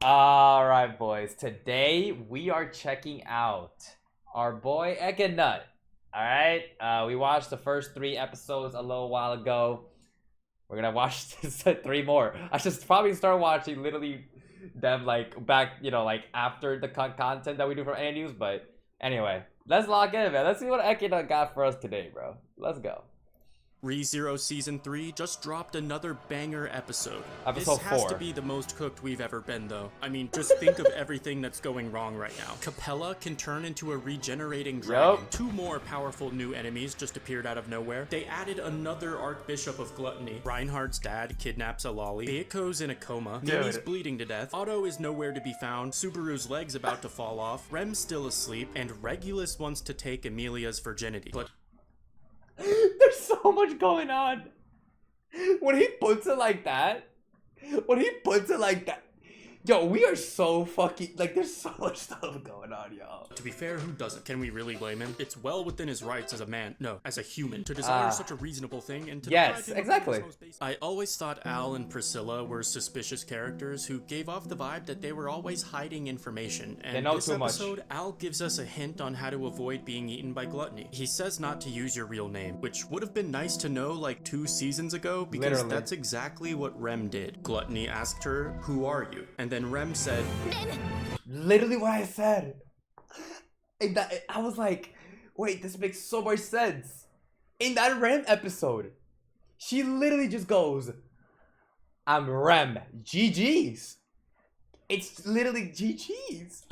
Alright, boys. Today we are checking out our boy Echidnut. Alright? We watched the first 3 episodes a little while ago. We're gonna watch 3 more. I should probably start watching literally them like back, like after the content that we do for any news. But anyway, let's log in, man. Let's see what Echidnut got for us today, bro. Let's go. ReZero Season 3 just dropped another banger episode. Episode this has 4. to be the most cooked we've ever been, though. I mean, just think of everything that's going wrong right now. Capella can turn into a regenerating dragon. 2 more powerful new enemies just appeared out of nowhere. They added another Archbishop of Gluttony. Reinhardt's dad kidnaps a lolly. Baeko's in a coma. Lily's bleeding to death. Otto is nowhere to be found. Subaru's leg's about to fall off. Rem's still asleep. And Regulus wants to take Emilia's virginity. But there's so much going on. When he puts it like that, yo, we are so fucking, like, there's so much stuff going on, y'all. To be fair, who doesn't? Can we really blame him? It's well within his rights as a man, no, as a human, to desire such a reasonable thing and to yes, exactly. I always thought Al and Priscilla were suspicious characters who gave off the vibe that they were always hiding information, and they know this too episode, much. Al gives us a hint on how to avoid being eaten by gluttony. He says not to use your real name, which would have been nice to know like 2 seasons ago, because literally, that's exactly what Rem did. Gluttony asked her, "Who are you?" And then Rem said, literally what I said. I was like, wait, this makes so much sense. In that Rem episode, she literally just goes, I'm Rem. GG's. It's literally GG's.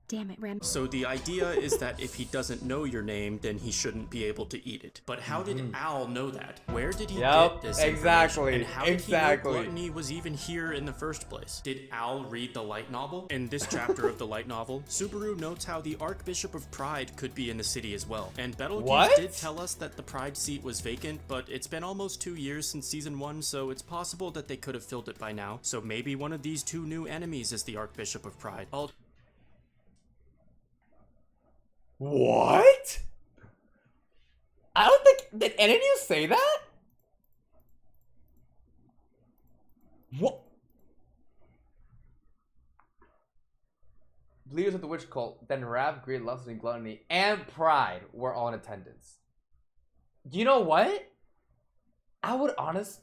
Damn it, Rem. So the idea is that if he doesn't know your name, then he shouldn't be able to eat it. But how did Al know that? Where did he get this information? And how did he know gluttony was even here in the first place? Did Al read the light novel? In this chapter of the light novel, Subaru notes how the Archbishop of Pride could be in the city as well. And Betelgeuse did tell us that the Pride seat was vacant, but it's been almost 2 years since season 1, so it's possible that they could have filled it by now. So maybe one of these 2 new enemies is the Archbishop of Pride. What? I don't think, did any of you say that? What? Leaders of the witch cult, then Rav, Greed, Lust, and Gluttony, and Pride were all in attendance. You know what? I would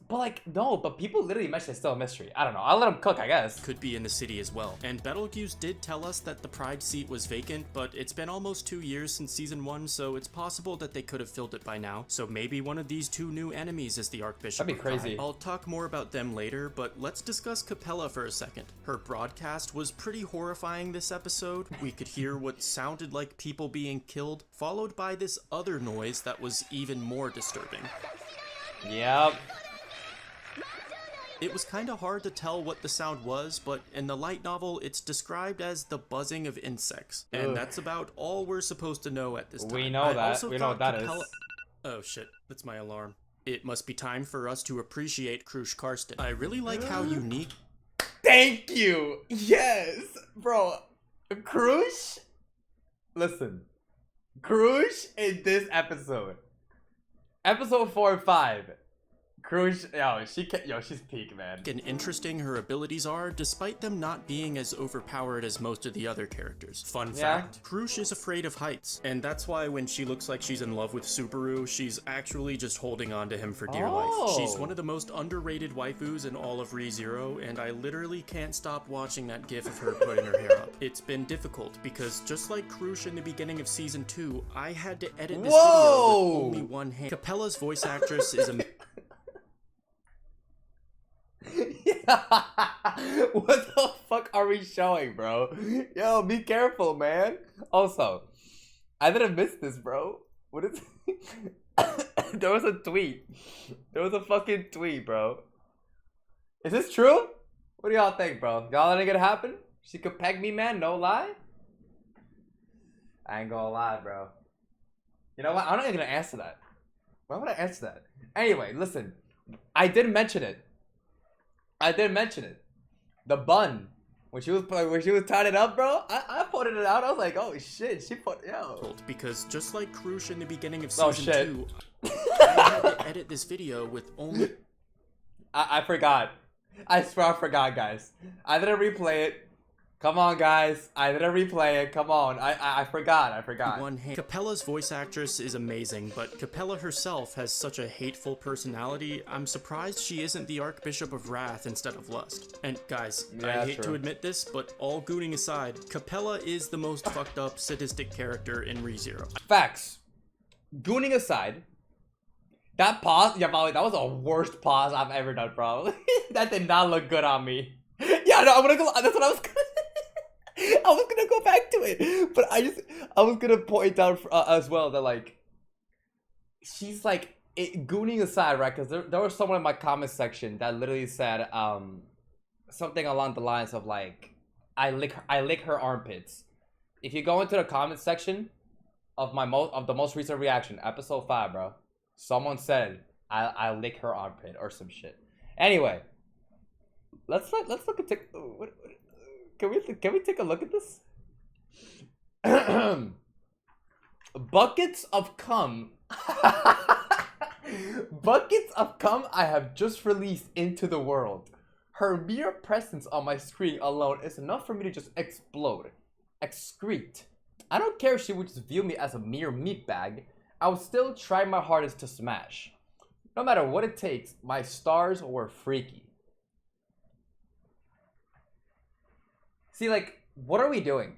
but people literally mentioned it's still a mystery. I don't know. I'll let them cook, I guess. Could be in the city as well. And Betelgeuse did tell us that the Pride seat was vacant, but it's been almost 2 years since season 1, so it's possible that they could have filled it by now. So maybe one of these 2 new enemies is the Archbishop. That'd be crazy. I'll talk more about them later, but let's discuss Capella for a second. Her broadcast was pretty horrifying this episode. We could hear what sounded like people being killed, followed by this other noise that was even more disturbing. Yep. It was kind of hard to tell what the sound was, but in the light novel, it's described as the buzzing of insects. And that's about all we're supposed to know at this time. We know that. We know what that is. Oh shit, that's my alarm. It must be time for us to appreciate Krush Karsten. I really like how unique... Thank you! Yes! Bro, Krush? Listen. Krush in this episode. Episode 4 and 5. Krush, she's peak, man. And interesting her abilities are, despite them not being as overpowered as most of the other characters. Fun fact, Krush is afraid of heights, and that's why when she looks like she's in love with Subaru, she's actually just holding on to him for dear life. She's one of the most underrated waifus in all of ReZero, and I literally can't stop watching that gif of her putting her hair up. It's been difficult, because just like Krush in the beginning of season 2, I had to edit this video with only one hand. Capella's voice actress is a... What the fuck are we showing, bro? Yo, be careful, man. Also, I didn't miss this, bro. What is there was a tweet. There was a fucking tweet, bro. Is this true? What do y'all think, bro? Y'all letting it happen? She could peg me, man, no lie? I ain't gonna lie, bro. You know what? I'm not even gonna answer that. Why would I answer that? Anyway, listen. I did mention it. The bun. When she was tying it up, bro, I pointed it out. I was like, oh shit, Because just like Krush in the beginning of season 2, I had to edit this video with only... I forgot. I swear I forgot, guys. I didn't replay it. Come on, guys. I didn't replay it. Come on. I forgot. Capella's voice actress is amazing, but Capella herself has such a hateful personality, I'm surprised she isn't the Archbishop of Wrath instead of Lust. And guys, I hate to admit this, but all gooning aside, Capella is the most fucked up, sadistic character in ReZero. Facts. Gooning aside, that pause, yeah, by the way, that was the worst pause I've ever done, bro. That did not look good on me. Yeah, no, I'm gonna go, that's what I was gonna I was gonna go back to it, but I was gonna point out as well that like she's like gooning aside, right? Because there was someone in my comment section that literally said something along the lines of like I lick her armpits. If you go into the comment section of the most recent reaction, episode 5, bro, someone said I lick her armpit or some shit. Anyway, let's look at Can we take a look at this? Buckets of cum. Buckets of cum I have just released into the world. Her mere presence on my screen alone is enough for me to just explode. Excrete. I don't care if she would just view me as a mere meat bag. I would still try my hardest to smash. No matter what it takes, my stars were freaky. See, like, what are we doing?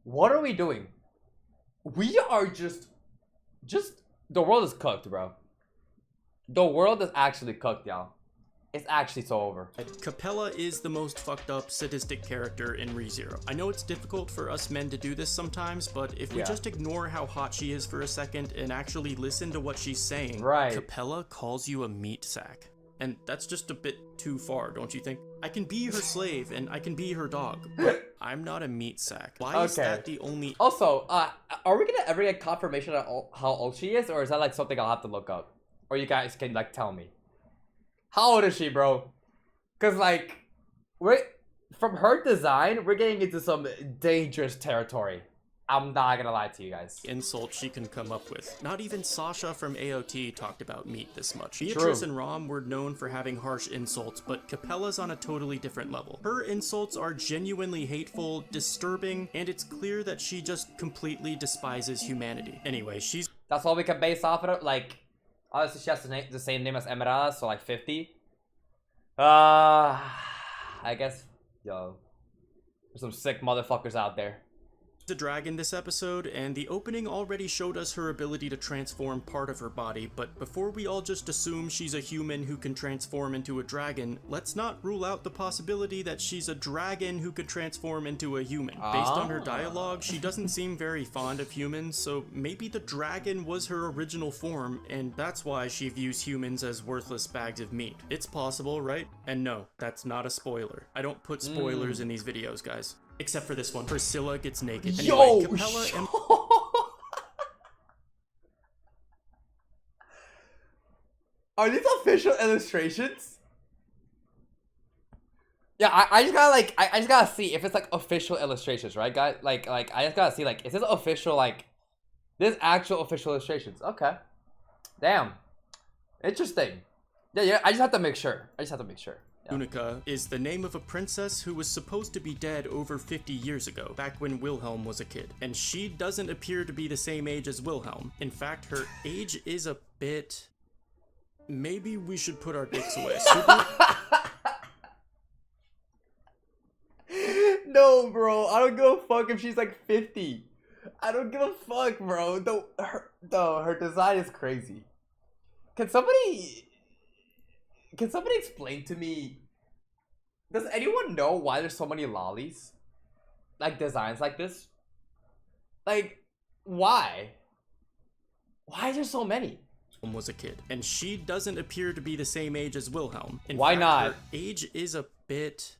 What are we doing? We are just, the world is cooked, bro. The world is actually cooked, y'all. It's actually so over. Capella is the most fucked up, sadistic character in ReZero. I know it's difficult for us men to do this sometimes, but if we just ignore how hot she is for a second and actually listen to what she's saying, Capella calls you a meat sack. And that's just a bit too far, don't you think? I can be her slave and I can be her dog, but I'm not a meat sack. Why is that the only... Also, are we gonna ever get confirmation on how old she is, or is that like something I'll have to look up? Or you guys can like tell me. How old is she, bro? Cause like, from her design, we're getting into some dangerous territory. I'm not gonna lie to you guys. Insult she can come up with. Not even Sasha from AOT talked about meat this much. Beatrice and Rom were known for having harsh insults, but Capella's on a totally different level. Her insults are genuinely hateful, disturbing, and it's clear that she just completely despises humanity. Anyway, that's all we can base off of it. Like, obviously she has the same name as Emerald, so like 50. I guess, yo, there's some sick motherfuckers out there. A dragon this episode, and the opening already showed us her ability to transform part of her body, but before we all just assume she's a human who can transform into a dragon, let's not rule out the possibility that she's a dragon who could transform into a human. Based on her dialogue, she doesn't seem very fond of humans, so maybe the dragon was her original form, and that's why she views humans as worthless bags of meat. It's possible, right? And no, that's not a spoiler. I don't put spoilers in these videos, guys. Except for this one. Priscilla gets naked. Anyway, Capella and... Are these official illustrations? Yeah, I just gotta like, I just gotta see if it's like official illustrations, right, guys? Like I just gotta see like, is this official, like, this actual official illustrations? Okay. Damn. Interesting. Yeah, I just have to make sure. Unica is the name of a princess who was supposed to be dead over 50 years ago, back when Wilhelm was a kid. And she doesn't appear to be the same age as Wilhelm. In fact, her age is a bit... Maybe we should put our dicks away. No, bro. I don't give a fuck if she's like 50. I don't give a fuck, bro. Her design is crazy. Can somebody explain to me, does anyone know why there's so many lollies? Like, designs like this? Like, why? Why is there so many? Was a kid, and she doesn't appear to be the same age as Wilhelm. Why not? Her age is a bit...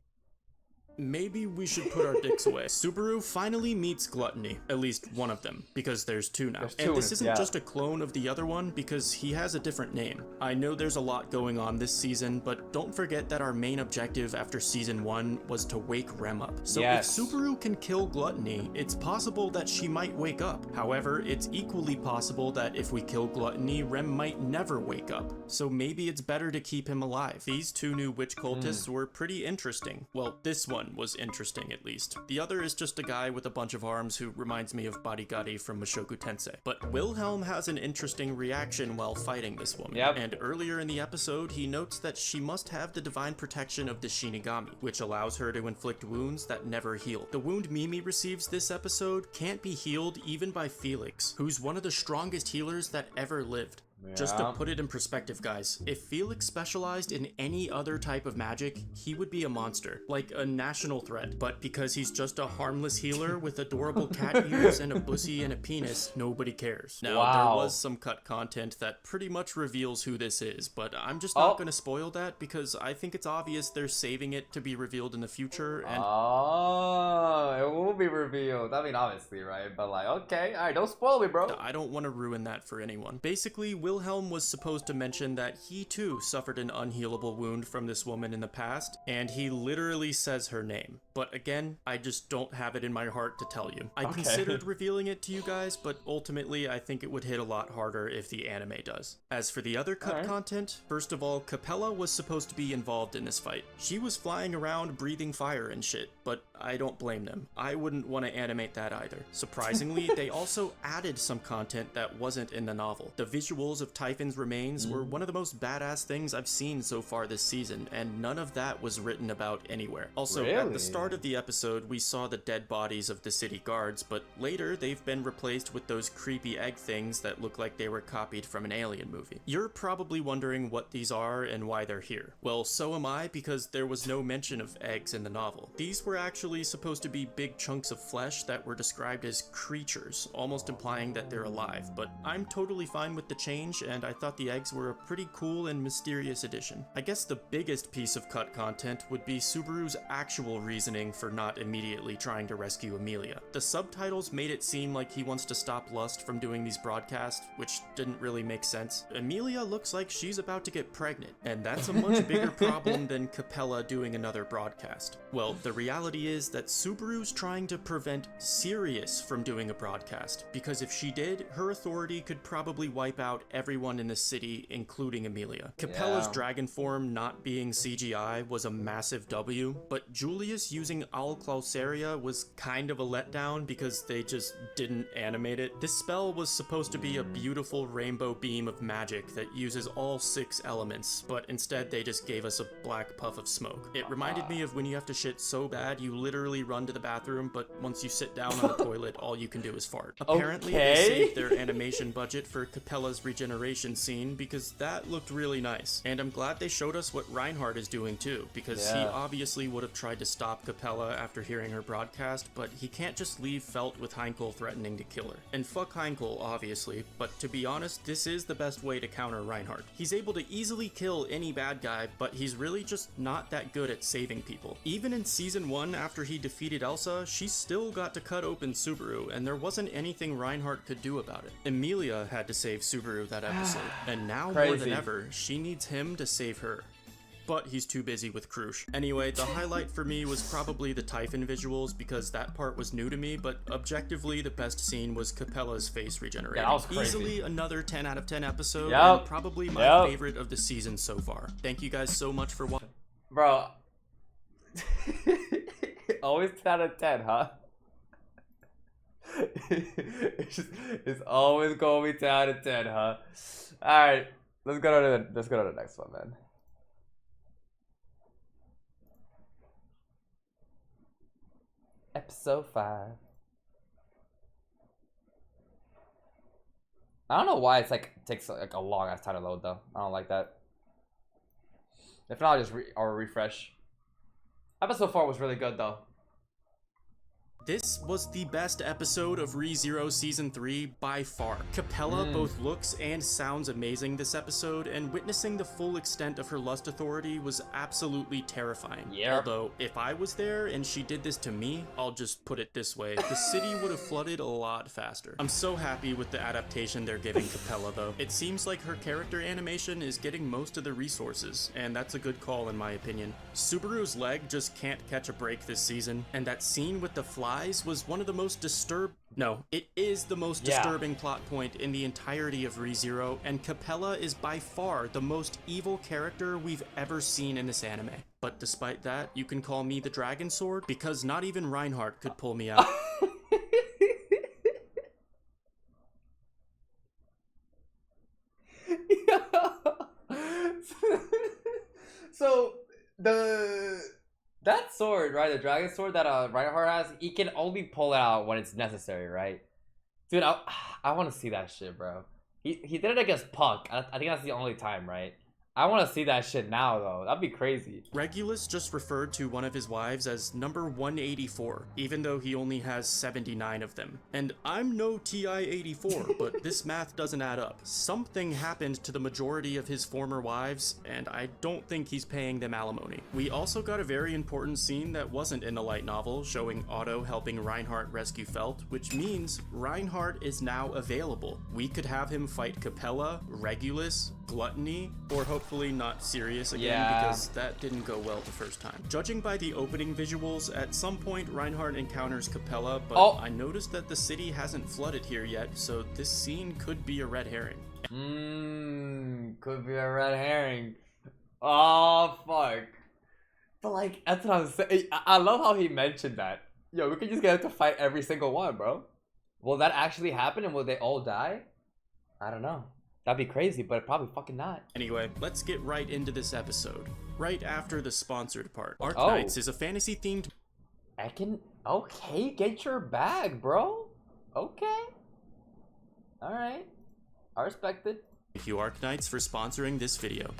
maybe we should put our dicks away. Subaru finally meets Gluttony, at least one of them, because there's two now. And this isn't just a clone of the other one, because he has a different name. I know there's a lot going on this season, but don't forget that our main objective after season 1 was to wake Rem up. So if Subaru can kill Gluttony, it's possible that she might wake up. However, it's equally possible that if we kill Gluttony, Rem might never wake up. So maybe it's better to keep him alive. These two new witch cultists were pretty interesting. Well, this one was interesting, at least. The other is just a guy with a bunch of arms who reminds me of Barigari from Mushoku Tensei. But Wilhelm has an interesting reaction while fighting this woman. And earlier in the episode, he notes that she must have the divine protection of the Shinigami, which allows her to inflict wounds that never heal. The wound Mimi receives this episode can't be healed even by Felix, who's one of the strongest healers that ever lived. Just to put it in perspective, guys, if Felix specialized in any other type of magic, he would be a monster, like a national threat. But because he's just a harmless healer with adorable cat ears and a pussy and a penis, nobody cares. Now, there was some cut content that pretty much reveals who this is, but I'm just not going to spoil that because I think it's obvious they're saving it to be revealed in the future, and... it will be revealed. I mean, obviously, right? But like, okay, alright, don't spoil me, bro. I don't want to ruin that for anyone. Basically, Wilhelm was supposed to mention that he too suffered an unhealable wound from this woman in the past, and he literally says her name. But again, I just don't have it in my heart to tell you. I considered revealing it to you guys, but ultimately I think it would hit a lot harder if the anime does. As for the other cut content, first of all, Capella was supposed to be involved in this fight. She was flying around breathing fire and shit, but I don't blame them. I wouldn't want to animate that either. Surprisingly, they also added some content that wasn't in the novel. The visuals of Typhon's remains were one of the most badass things I've seen so far this season, and none of that was written about anywhere. Also, at the start of the episode, we saw the dead bodies of the city guards, but later they've been replaced with those creepy egg things that look like they were copied from an alien movie. You're probably wondering what these are and why they're here. Well, so am I, because there was no mention of eggs in the novel. These were actually supposed to be big chunks of flesh that were described as creatures, almost implying that they're alive, but I'm totally fine with the change, and I thought the eggs were a pretty cool and mysterious addition. I guess the biggest piece of cut content would be Subaru's actual reasoning for not immediately trying to rescue Emilia. The subtitles made it seem like he wants to stop Lust from doing these broadcasts, which didn't really make sense. Emilia looks like she's about to get pregnant, and that's a much bigger problem than Capella doing another broadcast. Well, the reality is that Subaru's trying to prevent Sirius from doing a broadcast, because if she did, her authority could probably wipe out everyone in the city, including Emilia. Capella's dragon form not being CGI was a massive W, but Julius using Owl Clauseria was kind of a letdown because they just didn't animate it. This spell was supposed to be a beautiful rainbow beam of magic that uses all 6 elements, but instead they just gave us a black puff of smoke. It reminded me of when you have to shit so bad you literally run to the bathroom, but once you sit down on the toilet, all you can do is fart. Apparently, they saved their animation budget for Capella's regeneration scene because that looked really nice. And I'm glad they showed us what Reinhardt is doing too, because he obviously would have tried to stop Capella after hearing her broadcast, but he can't just leave Felt with Heinkel threatening to kill her. And fuck Heinkel, obviously, but to be honest, this is the best way to counter Reinhardt. He's able to easily kill any bad guy, but he's really just not that good at saving people. Even in season 1, after he defeated Elsa, she still got to cut open Subaru, and there wasn't anything Reinhardt could do about it. Emilia had to save Subaru that episode, and now more than ever, she needs him to save her. But he's too busy with Krush. Anyway, the highlight for me was probably the Typhon visuals because that part was new to me, but objectively the best scene was Capella's face regenerating. Yeah, that was crazy. Easily another 10 out of 10 episode, and probably my favorite of the season so far. Thank you guys so much for watching. Bro. Always 10 out of 10, huh? it's always gonna be 10 out of 10, huh? Alright, let's go to the next one, man. Episode 5. I don't know why it's like takes like a long ass time to load though. I don't like that. If not, I'll just refresh. Episode 4 was really good though. This was the best episode of ReZero Season 3 by far. Capella both looks and sounds amazing this episode, and witnessing the full extent of her lust authority was absolutely terrifying. Although, if I was there and she did this to me, I'll just put it this way, the city would have flooded a lot faster. I'm so happy with the adaptation they're giving Capella though. It seems like her character animation is getting most of the resources, and that's a good call in my opinion. Subaru's leg just can't catch a break this season, and that scene with the flies was one of the most it is the most disturbing plot point in the entirety of ReZero, and Capella is by far the most evil character we've ever seen in this anime. But despite that, you can call me the Dragon Sword, because not even Reinhardt could pull me out. So that sword, right, the dragon sword that Reinhardt has, he can only pull it out when it's necessary, right? Dude, I want to see that shit, bro. He did it against Puck. I think that's the only time, right? I want to see that shit now, though. That'd be crazy. Regulus just referred to one of his wives as number 184, even though he only has 79 of them. And I'm no TI-84, but this math doesn't add up. Something happened to the majority of his former wives, and I don't think he's paying them alimony. We also got a very important scene that wasn't in the light novel, showing Otto helping Reinhardt rescue Felt, which means Reinhardt is now available. We could have him fight Capella, Regulus, Gluttony, or hopefully not Sirius again, because that didn't go well the first time. Judging by the opening visuals, at some point Reinhardt encounters Capella, but I noticed that the city hasn't flooded here yet, so this scene could be a red herring. Could be a red herring. Oh, fuck. But like, that's what I'm saying. I love how he mentioned that. Yo, we could just get him to fight every single one, bro. Will that actually happen, and will they all die? I don't know. That'd be crazy, but probably fucking not. Anyway, let's get right into this episode. Right after the sponsored part. Arknights is a fantasy-themed... Okay, get your bag, bro. Okay. Alright. I respect it. Thank you, Arknights, for sponsoring this video.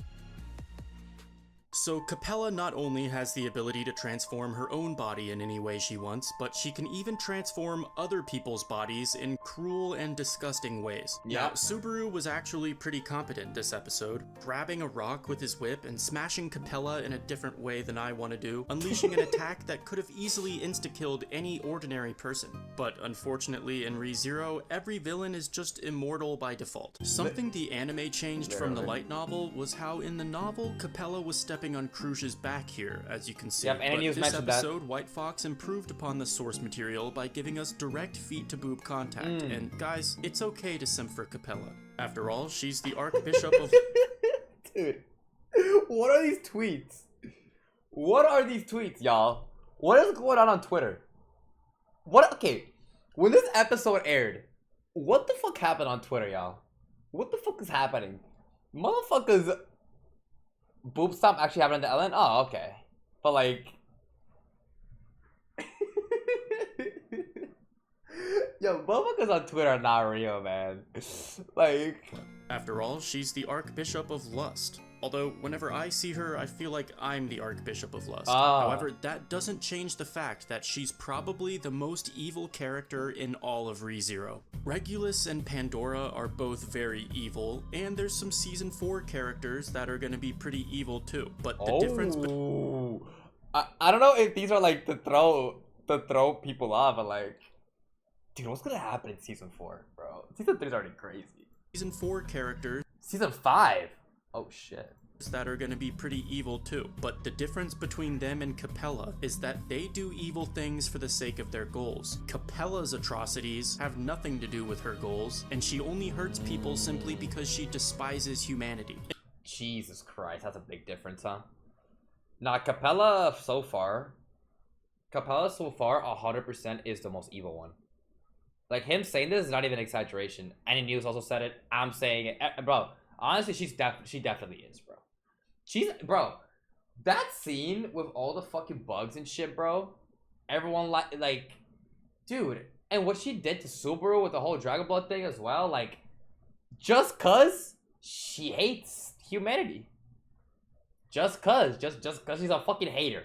So Capella not only has the ability to transform her own body in any way she wants, but she can even transform other people's bodies in cruel and disgusting ways. Now, Subaru was actually pretty competent this episode, grabbing a rock with his whip and smashing Capella in a different way than I want to do, unleashing an attack that could have easily insta-killed any ordinary person. But unfortunately in ReZero, every villain is just immortal by default. Something the anime changed from the light novel was how in the novel, Capella was stepping on Krush's back here, as you can see. But this episode, White Fox improved upon the source material by giving us direct feet-to-boob contact, and guys, it's okay to simp for Capella. After all, she's the Archbishop of... Dude, what are these tweets? What are these tweets, y'all? What is going on Twitter? Okay, when this episode aired, what the fuck happened on Twitter, y'all? What the fuck is happening? Motherfuckers... Boob stomp actually happened to Ellen? Oh, okay. But like... Yo, motherfuckers on Twitter are not real, man. Like... After all, she's the Archbishop of Lust. Although, whenever I see her, I feel like I'm the Archbishop of Lust. However, that doesn't change the fact that she's probably the most evil character in all of ReZero. Regulus and Pandora are both very evil, and there's some Season 4 characters that are gonna be pretty evil too. But the difference... I don't know if these are like to throw people off, but like... Dude, what's gonna happen in Season 4, bro? Season 3 is already crazy. Season 4 characters... Season 5? Oh shit. That are gonna be pretty evil too. But the difference between them and Capella is that they do evil things for the sake of their goals. Capella's atrocities have nothing to do with her goals, and she only hurts people simply because she despises humanity. Jesus Christ, that's a big difference, huh? Nah, Capella so far 100% is the most evil one. Like, him saying this is not even an exaggeration. Any news also said it. I'm saying it. Bro, honestly, she definitely is, bro. That scene with all the fucking bugs and shit, bro. Everyone like, dude. And what she did to Subaru with the whole Dragon Blood thing as well, like, just cause she hates humanity. Just cause she's a fucking hater.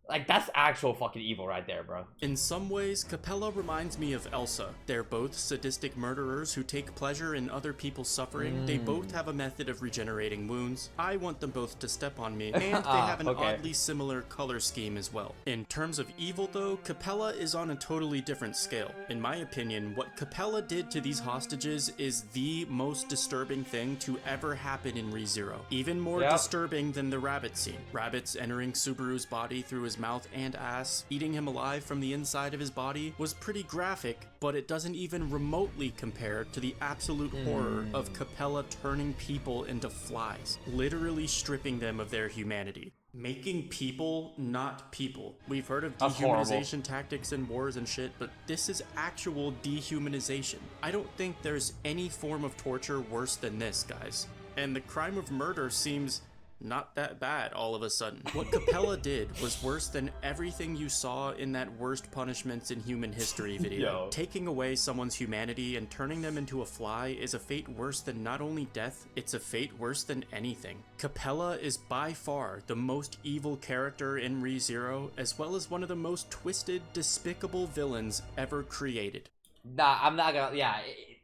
Like, that's actual fucking evil right there, bro. In some ways, Capella reminds me of Elsa. They're both sadistic murderers who take pleasure in other people's suffering. They both have a method of regenerating wounds. I want them both to step on me, and they have an oddly similar color scheme as well. In terms of evil though, Capella is on a totally different scale. In my opinion, what Capella did to these hostages is the most disturbing thing to ever happen in ReZero. Even more disturbing than the rabbit scene. Rabbits entering Subaru's body through his mouth and ass, eating him alive from the inside of his body, was pretty graphic, but it doesn't even remotely compare to the absolute horror of Capella turning people into flies, literally stripping them of their humanity. Making people not people. We've heard of dehumanization tactics in wars and shit, but this is actual dehumanization. I don't think there's any form of torture worse than this, guys. And the crime of murder seems not that bad all of a sudden. What Capella did was worse than everything you saw in that worst punishments in human history video. Taking away someone's humanity and turning them into a fly is a fate worse than not only death, it's a fate worse than anything. Capella is by far the most evil character in ReZero, as well as one of the most twisted, despicable villains ever created. Nah, I'm not gonna,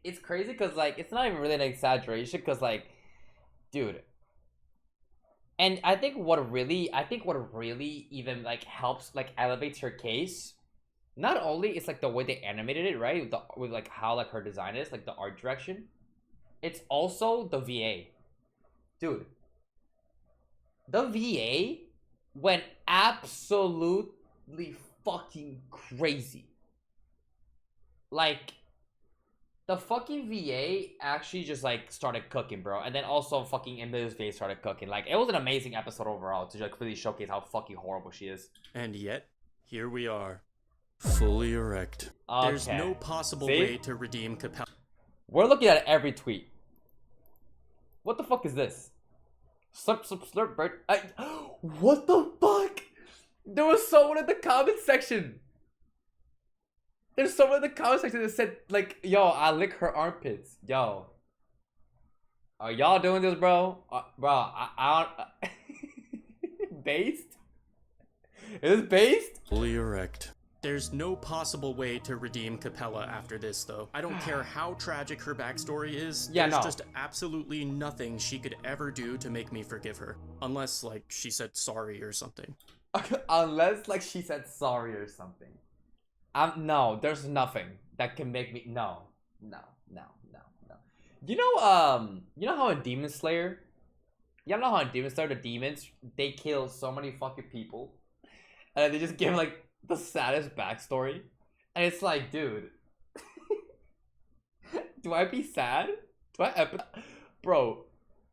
it's crazy because, like, it's not even really an exaggeration because, like, dude, and I think what really even, like, helps, like, elevates her case, not only it's, like, the way they animated it, right? With like, how, like, her design is, like, the art direction. It's also the VA. Dude. The VA went absolutely fucking crazy. Like, the fucking VA actually just, like, started cooking, bro. And then also fucking Emilia's VA started cooking. Like, it was an amazing episode overall to, like, really showcase how fucking horrible she is. And yet, here we are. Fully erect. Okay. There's no possible way to redeem Capella. We're looking at every tweet. What the fuck is this? Slurp, slurp, slurp, bird. What the fuck? There was someone in the comment section. There's someone in the comment section that said, like, yo, I lick her armpits. Yo. Are y'all doing this, bro? Bro, I don't... Based? Is this based? Fully erect. There's no possible way to redeem Capella after this, though. I don't care how tragic her backstory is. There's just absolutely nothing she could ever do to make me forgive her. Unless, like, she said sorry or something. Unless, like, she said sorry or something. No, there's nothing that can make me... No. You know how in Demon Slayer... You know how in Demon Slayer, the demons, they kill so many fucking people. And they just give, like, the saddest backstory. And it's like, dude... do I be sad? Do I Bro,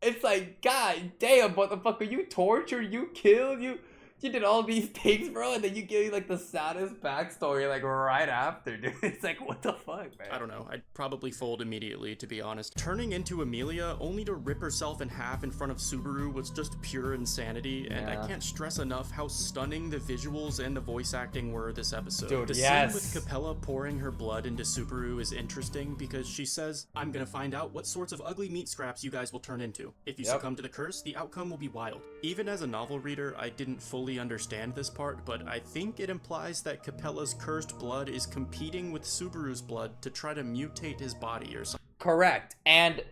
it's like, god damn, motherfucker, you tortured, you killed, you did all these things, bro, and then you give me, like, the saddest backstory, like, right after, dude. It's like, what the fuck, man? I don't know. I'd probably fold immediately, to be honest. Turning into Emilia only to rip herself in half in front of Subaru was just pure insanity, and I can't stress enough how stunning the visuals and the voice acting were this episode. Dude, the scene with Capella pouring her blood into Subaru is interesting because she says, I'm gonna find out what sorts of ugly meat scraps you guys will turn into. If you succumb to the curse, the outcome will be wild. Even as a novel reader, I didn't fully understand this part, but I think it implies that Capella's cursed blood is competing with Subaru's blood to try to mutate his body or something. Correct. And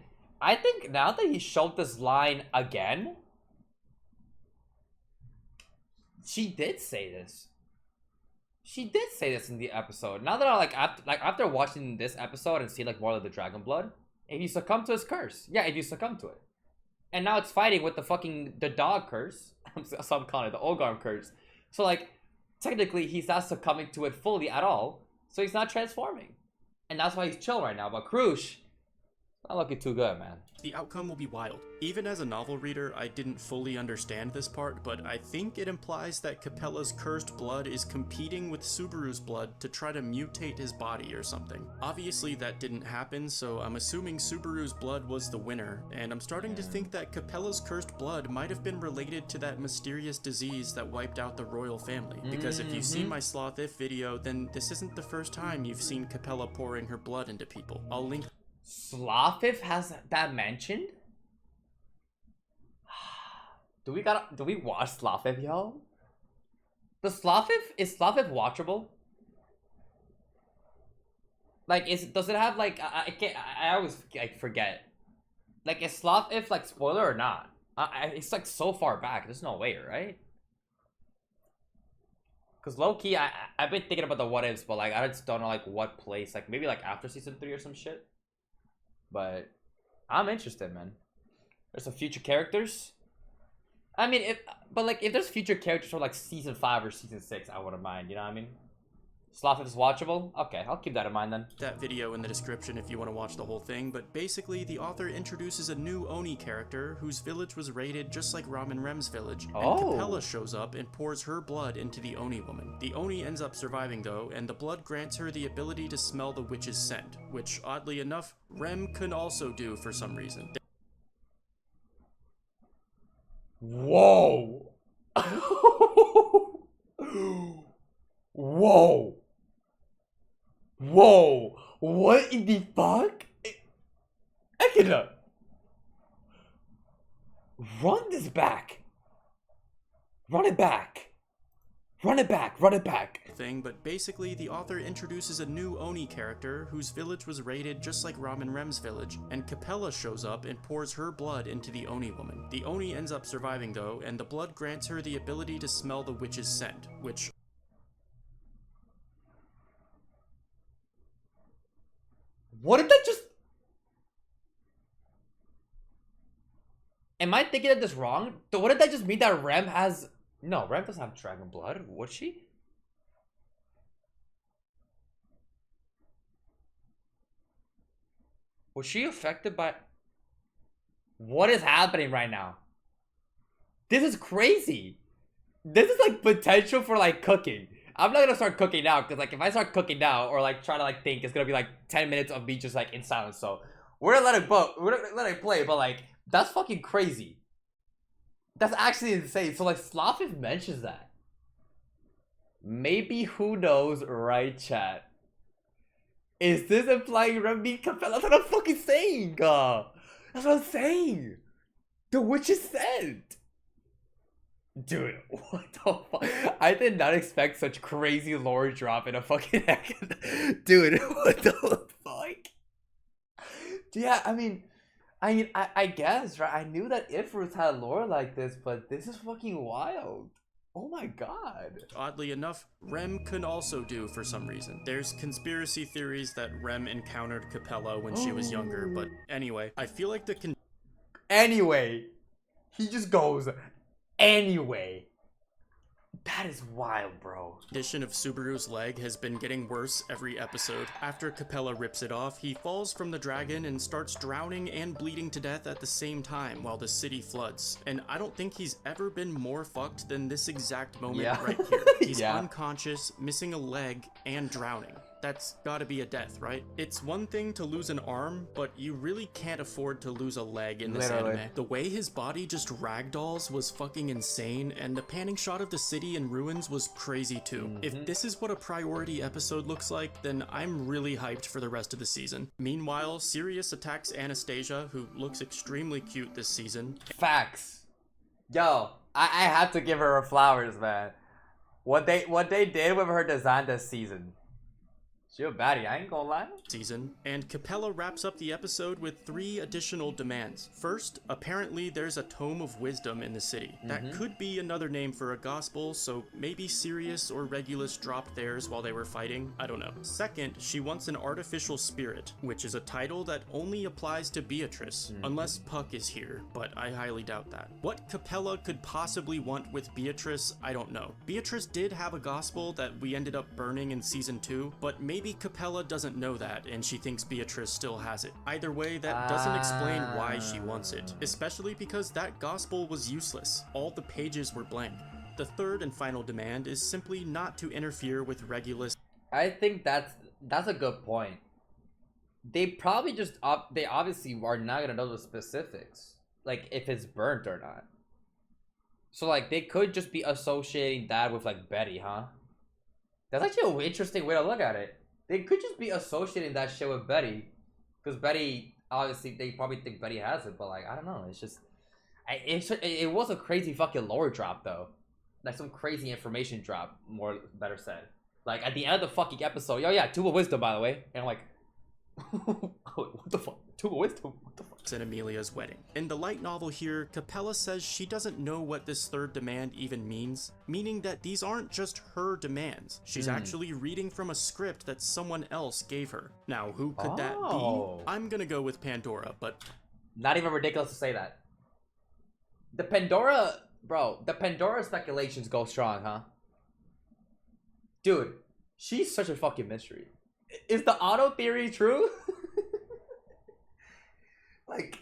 I think now that he showed this line again, she did say this. She did say this in the episode. Now that I after watching this episode and see, like, more of the dragon blood, if you succumb to his curse, if you succumb to it, and now it's fighting with the dog curse. So I'm calling it the Olgarm curse. So, like, technically he's not succumbing to it fully at all. So he's not transforming, and that's why he's chill right now. But Krush, not looking too good, man. The outcome will be wild. Even as a novel reader, I didn't fully understand this part, but I think it implies that Capella's cursed blood is competing with Subaru's blood to try to mutate his body or something. Obviously that didn't happen, so I'm assuming Subaru's blood was the winner, and I'm starting to think that Capella's cursed blood might have been related to that mysterious disease that wiped out the royal family. Because if you've seen my Sloth If video, then this isn't the first time you've seen Capella pouring her blood into people. I'll link... Slothif has that mentioned? Do we watch Slothif, yo? But is Slavif watchable? Like, does it have like I always like forget. Like, is Slavif like spoiler or not? It's like so far back. There's no way, right? Because low key, I've been thinking about the what ifs, but like I just don't know like what place. Like maybe like after season 3 or some shit. But I'm interested, man. There's some future characters. I mean, if there's future characters for like season 5 or season 6, I wouldn't mind. You know what I mean? Slavif is watchable? Okay, I'll keep that in mind then. That video in the description if you want to watch the whole thing, but basically the author introduces a new Oni character whose village was raided just like Ram and Rem's village, and Capella shows up and pours her blood into the Oni woman. The Oni ends up surviving though, and the blood grants her the ability to smell the witch's scent, which oddly enough, Rem can also do for some reason. Whoa! Whoa! Whoa! What in the fuck? Echidnut! Run this back! Run it back! Run it back! Run it back! But basically the author introduces a new Oni character whose village was raided just like Ram and Rem's village, and Capella shows up and pours her blood into the Oni woman. The Oni ends up surviving though, and the blood grants her the ability to smell the witch's scent, which... What did that just... Am I thinking of this wrong? What did that just mean that Rem has... No, Rem doesn't have dragon blood. Would she? Was she affected by... What is happening right now? This is crazy. This is like potential for like cooking. I'm not gonna start cooking now because like if I start cooking now or like try to like think, it's gonna be like 10 minutes of me just like in silence. So we're gonna let it play, but like that's fucking crazy. That's actually insane. So like Slavif mentions that. Maybe, who knows, right, chat? Is this implying Remy Capella? That's what I'm fucking saying. That's what I'm saying. The witch's scent. Dude, what the fuck? I did not expect such crazy lore drop in a fucking dude, what the fuck? Yeah, I mean, I guess, right? I knew that Ifrit had lore like this, but this is fucking wild. Oh my god. Oddly enough, Rem can also do for some reason. There's conspiracy theories that Rem encountered Capella when she was younger, but anyway, I feel like Anyway. He just goes, anyway. That is wild, bro. Condition of Subaru's leg has been getting worse every episode. After Capella rips it off, he falls from the dragon and starts drowning and bleeding to death at the same time while the city floods. And I don't think he's ever been more fucked than this exact moment right here. He's unconscious, missing a leg, and drowning. That's gotta be a death, right? It's one thing to lose an arm, but you really can't afford to lose a leg in this anime. The way his body just ragdolls was fucking insane, and the panning shot of the city in ruins was crazy too. If this is what a priority episode looks like, then I'm really hyped for the rest of the season. Meanwhile, Sirius attacks Anastasia, who looks extremely cute this season. Facts. Yo, I have to give her her flowers, man. What they did with her design this season. She a baddie, I ain't gonna lie. And Capella wraps up the episode with 3 additional demands. First, apparently there's a Tome of Wisdom in the city. That could be another name for a gospel, so maybe Sirius or Regulus dropped theirs while they were fighting, I don't know. Second, she wants an artificial spirit, which is a title that only applies to Beatrice, unless Puck is here, but I highly doubt that. What Capella could possibly want with Beatrice, I don't know. Beatrice did have a gospel that we ended up burning in season 2, but maybe Capella doesn't know that and she thinks Beatrice still has it. Either way, that doesn't explain why she wants it, especially because that gospel was useless. All the pages were blank. The third and final demand is simply not to interfere with Regulus. I think that's a good point. They probably just they obviously are not gonna know the specifics, like if it's burnt or not. So like they could just be associating that with like Betty, huh? That's actually an interesting way to look at it. They could just be associating that shit with Betty, because Betty, obviously, they probably think Betty has it, but like I don't know. It's just, it was a crazy fucking lore drop though. like some crazy information drop, more better said. Like at the end of the fucking episode, yo, yeah, Tube of Wisdom, by the way, and I'm like, what the fuck? Tube of Wisdom? What the fuck? And Amelia's wedding. In the light novel here, Capella says she doesn't know what this third demand even means, meaning that these aren't just her demands. She's actually reading from a script that someone else gave her. Now, who could that be? I'm gonna go with Pandora, but... Not even ridiculous to say that. The Pandora... Bro, the Pandora speculations go strong, huh? Dude, she's such a fucking mystery. Is the auto theory true? like,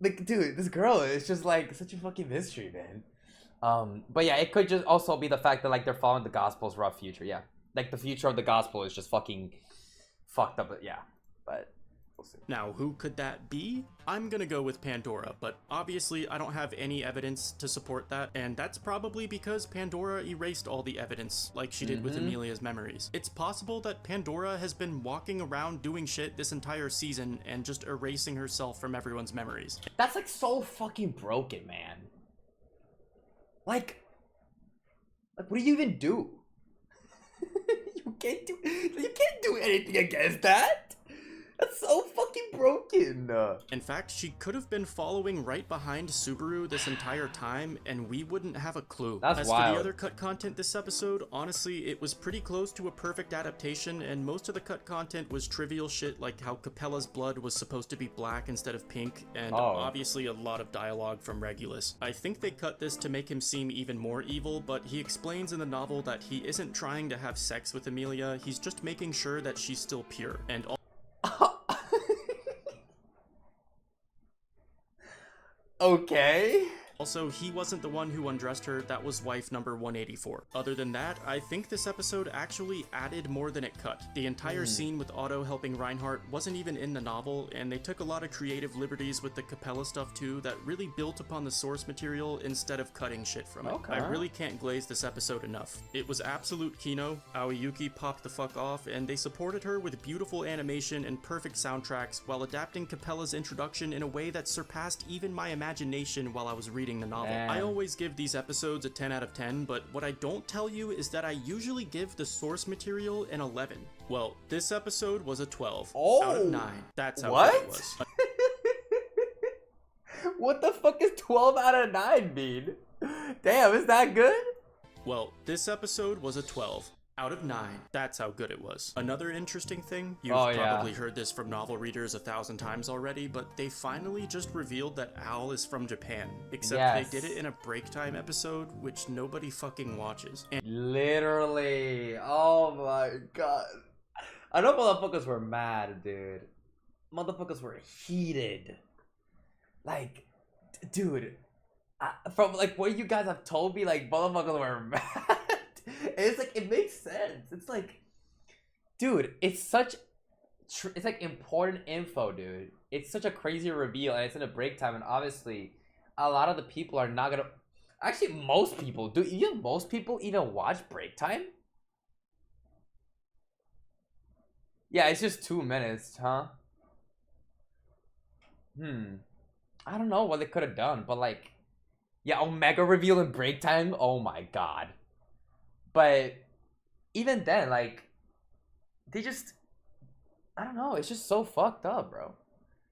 dude, this girl is just like such a fucking mystery, man. But yeah, it could just also be the fact that like they're following the gospel's rough future. Yeah, like the future of the gospel is just fucking fucked up. But yeah, but we'll see. Now, who could that be? I'm gonna go with Pandora, but obviously I don't have any evidence to support that, and that's probably because Pandora erased all the evidence, like she did with Amelia's memories. It's possible that Pandora has been walking around doing shit this entire season and just erasing herself from everyone's memories. That's like so fucking broken, man. Like what do you even do? You can't do anything against that. That's so fucking broken. In fact, she could have been following right behind Subaru this entire time, and we wouldn't have a clue. That's wild. For the other cut content this episode, honestly, it was pretty close to a perfect adaptation, and most of the cut content was trivial shit like how Capella's blood was supposed to be black instead of pink, and obviously a lot of dialogue from Regulus. I think they cut this to make him seem even more evil, but he explains in the novel that he isn't trying to have sex with Amelia, he's just making sure that she's still pure, and okay. Also, he wasn't the one who undressed her, that was wife number 184. Other than that, I think this episode actually added more than it cut. The entire scene with Otto helping Reinhardt wasn't even in the novel, and they took a lot of creative liberties with the Capella stuff too that really built upon the source material instead of cutting shit from it. I really can't glaze this episode enough. It was absolute kino, Aoyuki popped the fuck off, and they supported her with beautiful animation and perfect soundtracks while adapting Capella's introduction in a way that surpassed even my imagination while I was reading the novel. I always give these episodes a 10 out of 10, but what I don't tell you is that I usually give the source material an 11. Well, this episode was a 12 out of 9. That's how good it was. What the fuck is 12 out of 9 mean? Damn, is that good? Well, this episode was a 12 out of 9. That's how good it was. Another interesting thing, you've probably heard this from novel readers 1,000 times already, but they finally just revealed that Al is from Japan. Except they did it in a break time episode, which nobody fucking watches. And literally. Oh my god. I know motherfuckers were mad, dude. Motherfuckers were heated. Like, dude. From like what you guys have told me, like motherfuckers were mad. It's like, it makes sense. It's like, dude, it's such, it's like important info, dude. It's such a crazy reveal, and it's in a break time, and obviously, a lot of the people are not gonna, actually, most people, do even most people even watch break time? Yeah, it's just 2 minutes, huh? I don't know what they could have done, but like, yeah, Omega reveal in break time? Oh my god. But even then, like, they just, I don't know, it's just so fucked up, bro.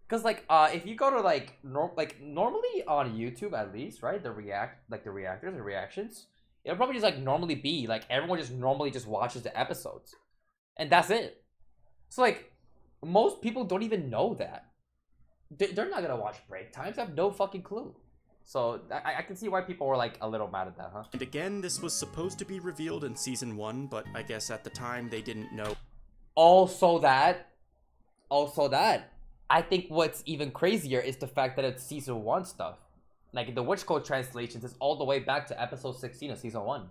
Cause like, if you go to like, normally on YouTube at least, right, the reactors and reactions, it'll probably just like normally be like everyone just normally just watches the episodes, and that's it. So like, most people don't even know that. They're not gonna watch break times. I have no fucking clue. So, I can see why people were, like, a little mad at that, huh? And again, this was supposed to be revealed in Season 1, but I guess at the time they didn't know. Also that, I think what's even crazier is the fact that it's Season 1 stuff. Like, the Witch Code translations is all the way back to episode 16 of Season 1.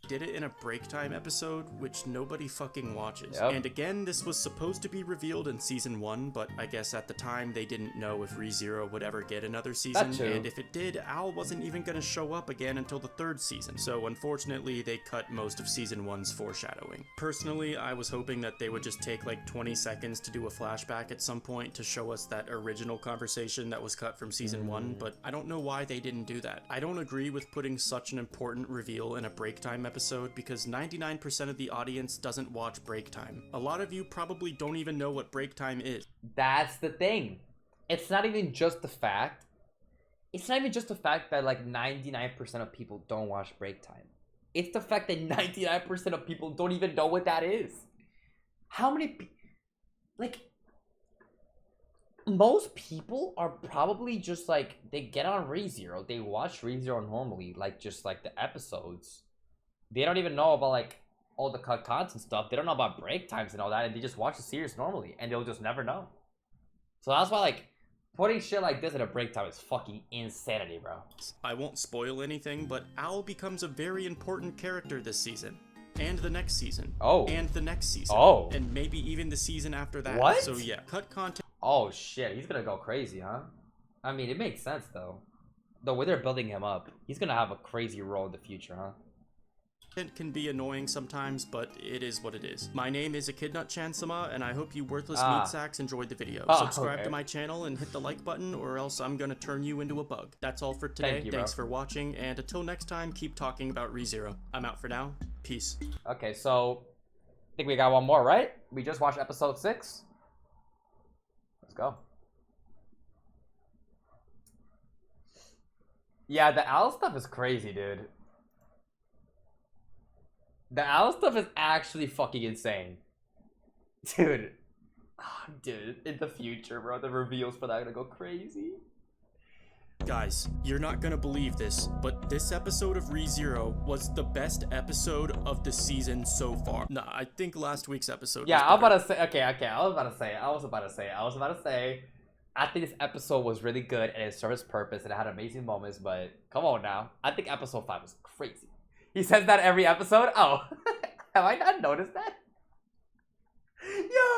did it in a break time episode, which nobody fucking watches. And again, this was supposed to be revealed in season 1, but I guess at the time they didn't know if ReZero would ever get another season, and if it did, Al wasn't even gonna show up again until the 3rd season. So unfortunately, they cut most of season 1's foreshadowing. Personally, I was hoping that they would just take like 20 seconds to do a flashback at some point to show us that original conversation that was cut from season 1, but I don't know why they didn't do that. I don't agree with putting such an important reveal in a break time episode because 99% of the audience doesn't watch break time. A lot of you probably don't even know what break time is. That's the thing. It's not even just the fact. It's not even just the fact that like 99% of people don't watch break time. It's the fact that 99% of people don't even know what that is. How many like most people are probably just like, they get on ReZero, they watch ReZero normally, like just like the episodes. They don't even know about like all the cut content and stuff. They don't know about break times and all that, and they just watch the series normally, and they'll just never know. So that's why like putting shit like this in a break time is fucking insanity, bro. I won't spoil anything, but Al becomes a very important character this season. And the next season. Oh. And the next season. Oh. And maybe even the season after that. What? So yeah, cut content. Oh shit, he's gonna go crazy, huh? I mean, it makes sense though. The way they're building him up, he's gonna have a crazy role in the future, huh? It can be annoying sometimes, but it is what it is. My name is Echidnut Chansama, and I hope you worthless meat sacks enjoyed the video. Subscribe to my channel and hit the like button, or else I'm gonna turn you into a bug. That's all for today. Thanks for watching, and until next time, keep talking about ReZero. I'm out for now. Peace. Okay, so I think we got one more, right? We just watched episode 6. Let's go. Yeah, the owl stuff is crazy, dude. The owl stuff is actually fucking insane. Dude. Oh, dude, in the future, bro, the reveals for that are gonna go crazy. Guys, you're not gonna believe this, but this episode of ReZero was the best episode of the season so far. Nah, I think last week's episode was I'm about to say, okay, I was about to say, I think this episode was really good and it served its purpose and it had amazing moments, but come on now. I think episode 5 was crazy. He says that every episode? Oh, have I not noticed that?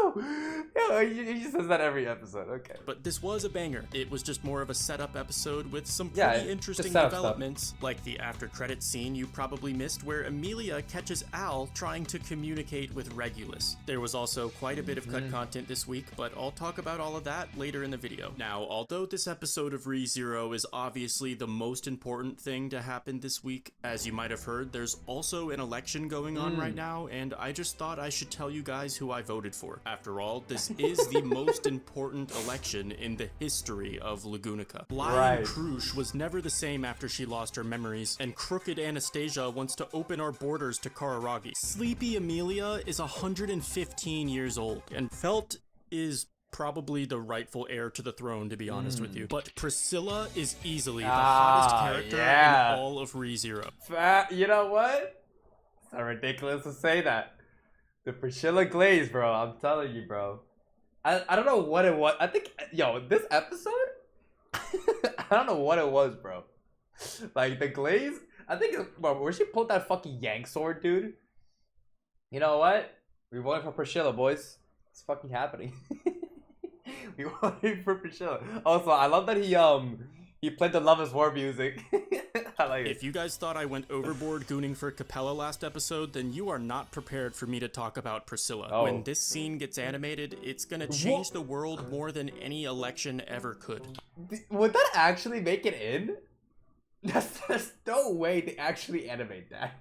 He just says that every episode. Okay. But this was a banger. It was just more of a setup episode with some pretty interesting developments, like the after credits scene you probably missed where Amelia catches Al trying to communicate with Regulus. There was also quite a bit of cut content this week, but I'll talk about all of that later in the video. Now, although this episode of ReZero is obviously the most important thing to happen this week, as you might have heard, there's also an election going on right now, and I just thought I should tell you guys who I voted for. After all, this is the most important election in the history of Lagunica. Lion Krush was never the same after she lost her memories, and Crooked Anastasia wants to open our borders to Kararagi. Sleepy Amelia is 115 years old, and Felt is probably the rightful heir to the throne, to be honest with you. But Priscilla is easily the hottest character in all of ReZero. You know what? It's so ridiculous to say that. The Priscilla glaze, bro. I'm telling you, bro. I don't know what it was. I think, this episode? I don't know what it was, bro. Like, the glaze? I think, where she pulled that fucking yank sword, dude. You know what? We voted for Priscilla, boys. It's fucking happening. We voted for Priscilla. Also, I love that he played the Love is War music. I like it. If you guys thought I went overboard gooning for Capella last episode, then you are not prepared for me to talk about Priscilla. When this scene gets animated, it's gonna change the world more than any election ever could. Would that actually make it in? There's no way they actually animate that.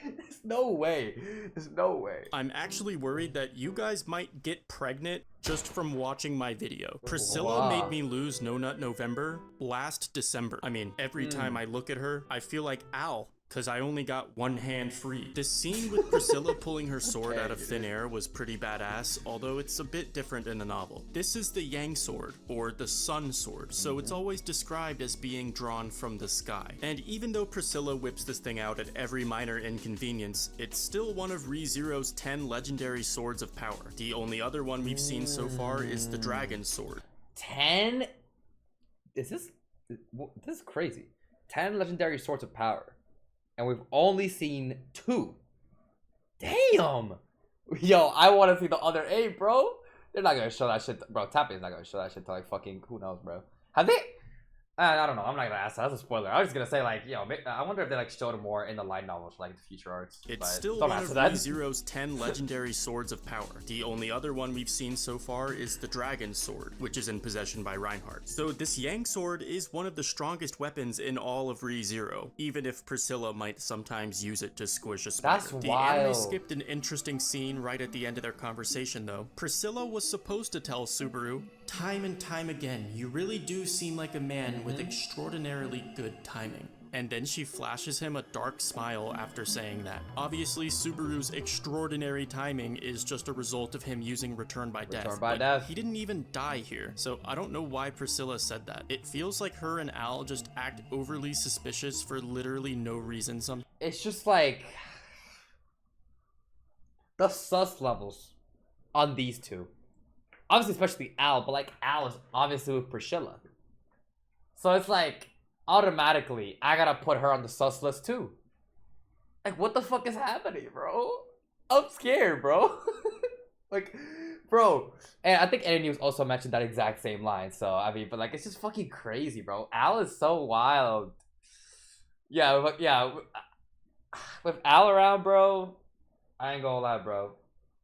There's no way. There's no way. I'm actually worried that you guys might get pregnant just from watching my video. Priscilla made me lose No Nut November last December. I mean, every time I look at her, I feel like Al, because I only got one hand free. This scene with Priscilla pulling her sword out of thin air was pretty badass, although it's a bit different in the novel. This is the Yang sword, or the Sun sword, so it's always described as being drawn from the sky. And even though Priscilla whips this thing out at every minor inconvenience, it's still one of ReZero's 10 legendary swords of power. The only other one we've seen so far is the Dragon sword. 10? This is crazy. 10 legendary swords of power. and we've only seen 2. Damn. Yo, I want to see the other 8, bro. They're not gonna show that shit, bro. Tapping's not gonna show that shit to like fucking who knows, bro. Have they? I don't know. I'm not gonna ask that. That's a spoiler. I was just gonna say like, yo, I wonder if they like showed more in the light novels, like the future arcs. It's still one of ReZero's 10 legendary swords of power. The only other one we've seen so far is the Dragon Sword, which is in possession by Reinhardt. So this Yang Sword is one of the strongest weapons in all of ReZero, even if Priscilla might sometimes use it to squish a spider. That's the wild. anime skipped an interesting scene right at the end of their conversation though. Priscilla was supposed to tell Subaru, time and time again, you really do seem like a man with extraordinarily good timing. And then she flashes him a dark smile after saying that. Obviously, Subaru's extraordinary timing is just a result of him using Return by Death. He didn't even die here, so I don't know why Priscilla said that. It feels like her and Al just act overly suspicious for literally no reason. It's just like the sus levels on these two. Obviously, especially Al, but like Al is obviously with Priscilla. So it's like, automatically, I gotta put her on the sus list too. Like, what the fuck is happening, bro? I'm scared, bro. Like, bro. And I think Eddie News also mentioned that exact same line. So, I mean, but like, it's just fucking crazy, bro. Al is so wild. Yeah, with Al around, bro, I ain't gonna lie, bro.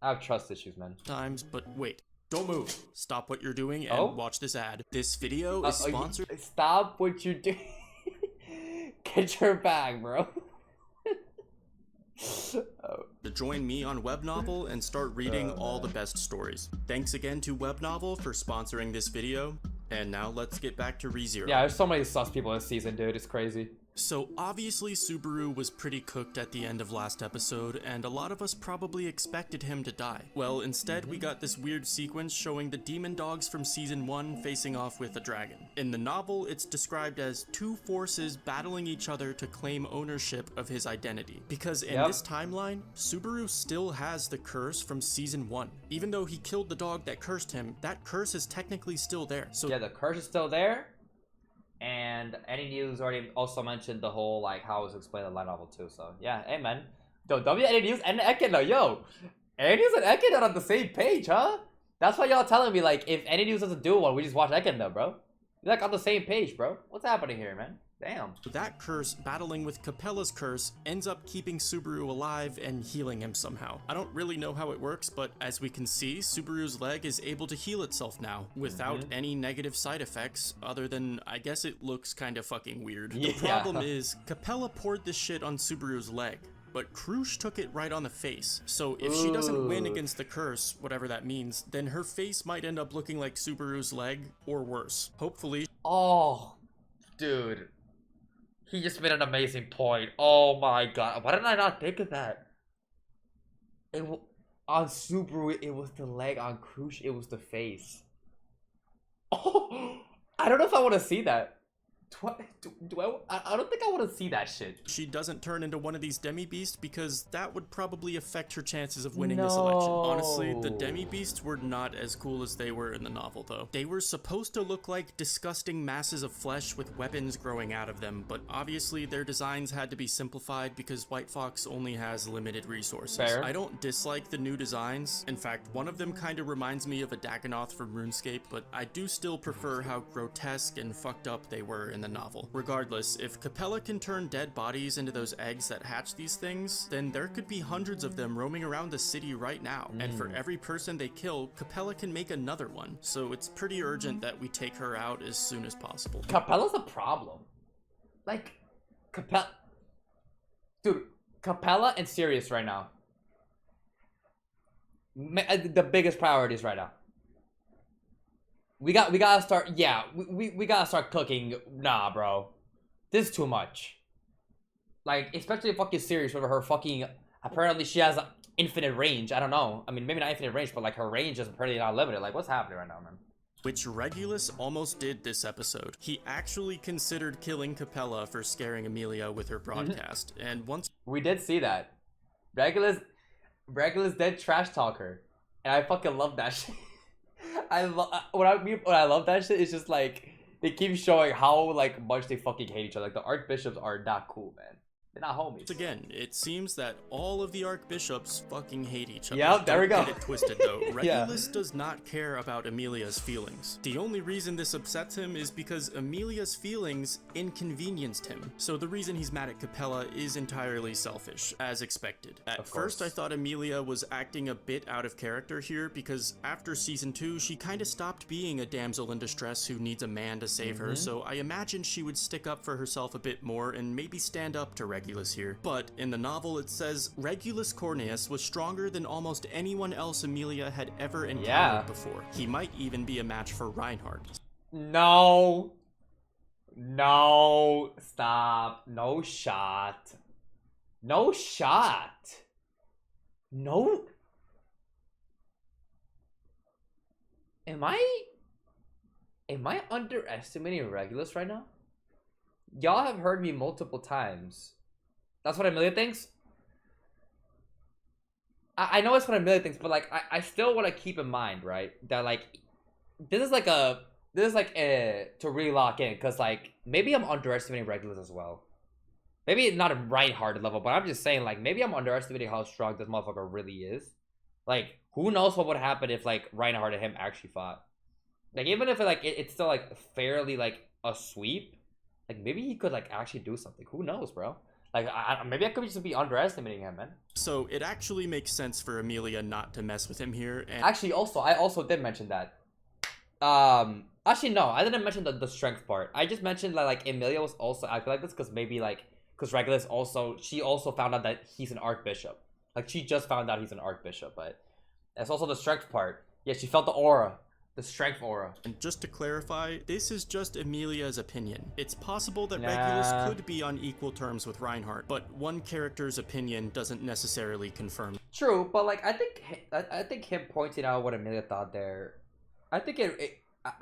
I have trust issues, man. But wait. Don't move. Stop what you're doing and watch this ad. This video is sponsored. Stop what you're doing. Get your bag, bro. To join me on Webnovel and start reading all the best stories. Thanks again to Webnovel for sponsoring this video. And now let's get back to ReZero. Yeah, there's so many sus people this season, dude. It's crazy. So obviously Subaru was pretty cooked at the end of last episode, and a lot of us probably expected him to die. Well, instead we got this weird sequence showing the demon dogs from season 1 facing off with a dragon. In the novel, it's described as 2 forces battling each other to claim ownership of his identity. Because in this timeline, Subaru still has the curse from season 1. Even though he killed the dog that cursed him, that curse is technically still there. So yeah, the curse is still there. And Any News already also mentioned the whole, like, how it was explained in the light novel too. So, yeah, hey, man. Yo, Any News and Echidnut, yo. Any News and Echidnut on the same page, huh? That's why y'all telling me, like, if Any News doesn't do one, we just watch Echidnut, bro. You're, like, on the same page, bro. What's happening here, man? Damn. That curse, battling with Capella's curse, ends up keeping Subaru alive and healing him somehow. I don't really know how it works, but as we can see, Subaru's leg is able to heal itself now, without any negative side effects, other than, I guess it looks kind of fucking weird. The problem is, Capella poured this shit on Subaru's leg, but Krush took it right on the face. So if she doesn't win against the curse, whatever that means, then her face might end up looking like Subaru's leg, or worse. Hopefully. Oh, dude. He just made an amazing point. Oh my god. Why didn't I not think of that? On Subaru, it was the leg. On Krush, it was the face. Oh, I don't know if I want to see that. I don't think I want to see that shit. She doesn't turn into one of these demi-beasts because that would probably affect her chances of winning this election. Honestly, the demi-beasts were not as cool as they were in the novel though. They were supposed to look like disgusting masses of flesh with weapons growing out of them, but obviously their designs had to be simplified because White Fox only has limited resources. Fair. I don't dislike the new designs. In fact, one of them kind of reminds me of a Dagonoth from RuneScape, but I do still prefer how grotesque and fucked up they were in the novel. Regardless, if Capella can turn dead bodies into those eggs that hatch these things, then there could be hundreds of them roaming around the city right now, and for every person they kill, Capella can make another one, so it's pretty urgent that we take her out as soon as possible. Capella's a problem. Like, Dude, Capella and Sirius right now. The biggest priorities right now. We gotta start, we gotta start cooking. Nah, bro. This is too much. Like, especially fucking Sirius with her fucking, apparently she has infinite range. I don't know. I mean, maybe not infinite range, but like her range is apparently not limited. Like, what's happening right now, man? Which Regulus almost did this episode. He actually considered killing Capella for scaring Amelia with her broadcast, and once— We did see that. Regulus did trash talk her, and I fucking love that shit. What I love that shit is just like they keep showing how like much they fucking hate each other. Like the archbishops are not cool, man. They're not homies. Again, it seems that all of the archbishops fucking hate each other. Yep, there we go. Don't get it twisted though. Regulus does not care about Emilia's feelings. The only reason this upsets him is because Emilia's feelings inconvenienced him. So the reason he's mad at Capella is entirely selfish, as expected. At first I thought Emilia was acting a bit out of character here because after season 2, she kind of stopped being a damsel in distress who needs a man to save her, so I imagined she would stick up for herself a bit more and maybe stand up to Regulus here. But in the novel it says Regulus Corneus was stronger than almost anyone else Emilia had ever encountered before. He might even be a match for Reinhardt. No. No. Stop. No shot. No shot. No. Am I underestimating Regulus right now? Y'all have heard me multiple times. That's what Emilia thinks? I know it's what Emilia thinks, but like I still want to keep in mind, right, that like this is like a to really lock in, because like maybe I'm underestimating Regulus as well. Maybe not a Reinhardt level, but I'm just saying like maybe I'm underestimating how strong this motherfucker really is. Like who knows what would happen if like Reinhardt and him actually fought. Like even if it's still like fairly like a sweep, like maybe he could like actually do something. Who knows, bro? Like, maybe I could just be underestimating him, man. So it actually makes sense for Emilia not to mess with him here. And actually, I also did mention that. Actually, no, I didn't mention the strength part. I just mentioned that, like, Emilia was also acting like this because maybe, like, because Regulus she also found out that he's an archbishop. Like, she just found out he's an archbishop, but that's also the strength part. Yeah, she felt the aura. The strength aura. And just to clarify, this is just Emilia's opinion. It's possible that Regulus could be on equal terms with Reinhardt, but one character's opinion doesn't necessarily confirm. True, but like I think him pointing out what Emilia thought there, I think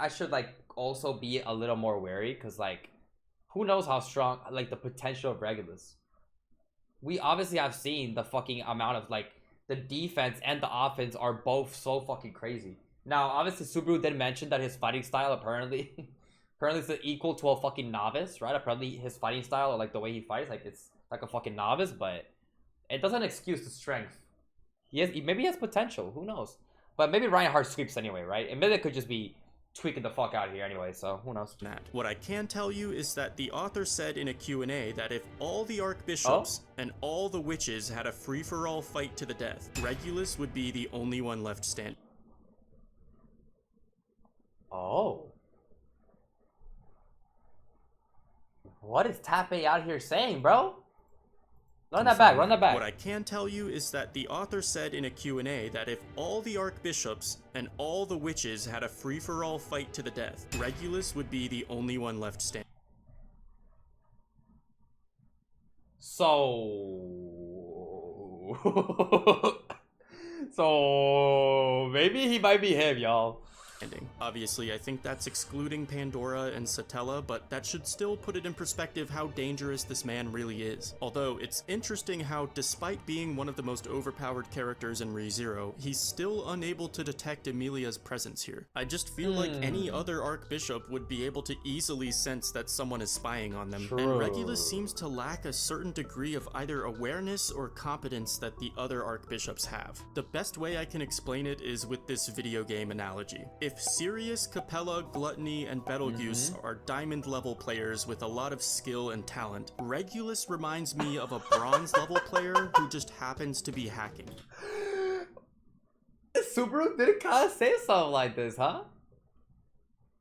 I should like also be a little more wary, because like who knows how strong like the potential of Regulus. We obviously have seen the fucking amount of like the defense and the offense are both so fucking crazy. Now, obviously, Subaru did mention that his fighting style apparently is equal to a fucking novice, right? Apparently, his fighting style, or like the way he fights, like it's like a fucking novice, but it doesn't excuse the strength. Maybe he has potential. Who knows? But maybe Reinhardt sweeps anyway, right? And maybe it could just be tweaking the fuck out here anyway, so who knows? What I can tell you is that the author said in a Q&A that if all the archbishops and all the witches had a free-for-all fight to the death, Regulus would be the only one left standing. Oh. What is Tappe out here saying, bro? Run that back. What I can tell you is that the author said in a Q&A that if all the archbishops and all the witches had a free-for-all fight to the death, Regulus would be the only one left standing. So maybe he might be him, y'all. Obviously, I think that's excluding Pandora and Satella, but that should still put it in perspective how dangerous this man really is. Although, it's interesting how, despite being one of the most overpowered characters in ReZero, he's still unable to detect Emilia's presence here. I just feel like any other archbishop would be able to easily sense that someone is spying on them, and Regulus seems to lack a certain degree of either awareness or competence that the other archbishops have. The best way I can explain it is with this video game analogy. If Sirius, Capella, Gluttony, and Betelgeuse are diamond-level players with a lot of skill and talent, Regulus reminds me of a bronze-level player who just happens to be hacking. Subaru didn't kind of say something like this, huh?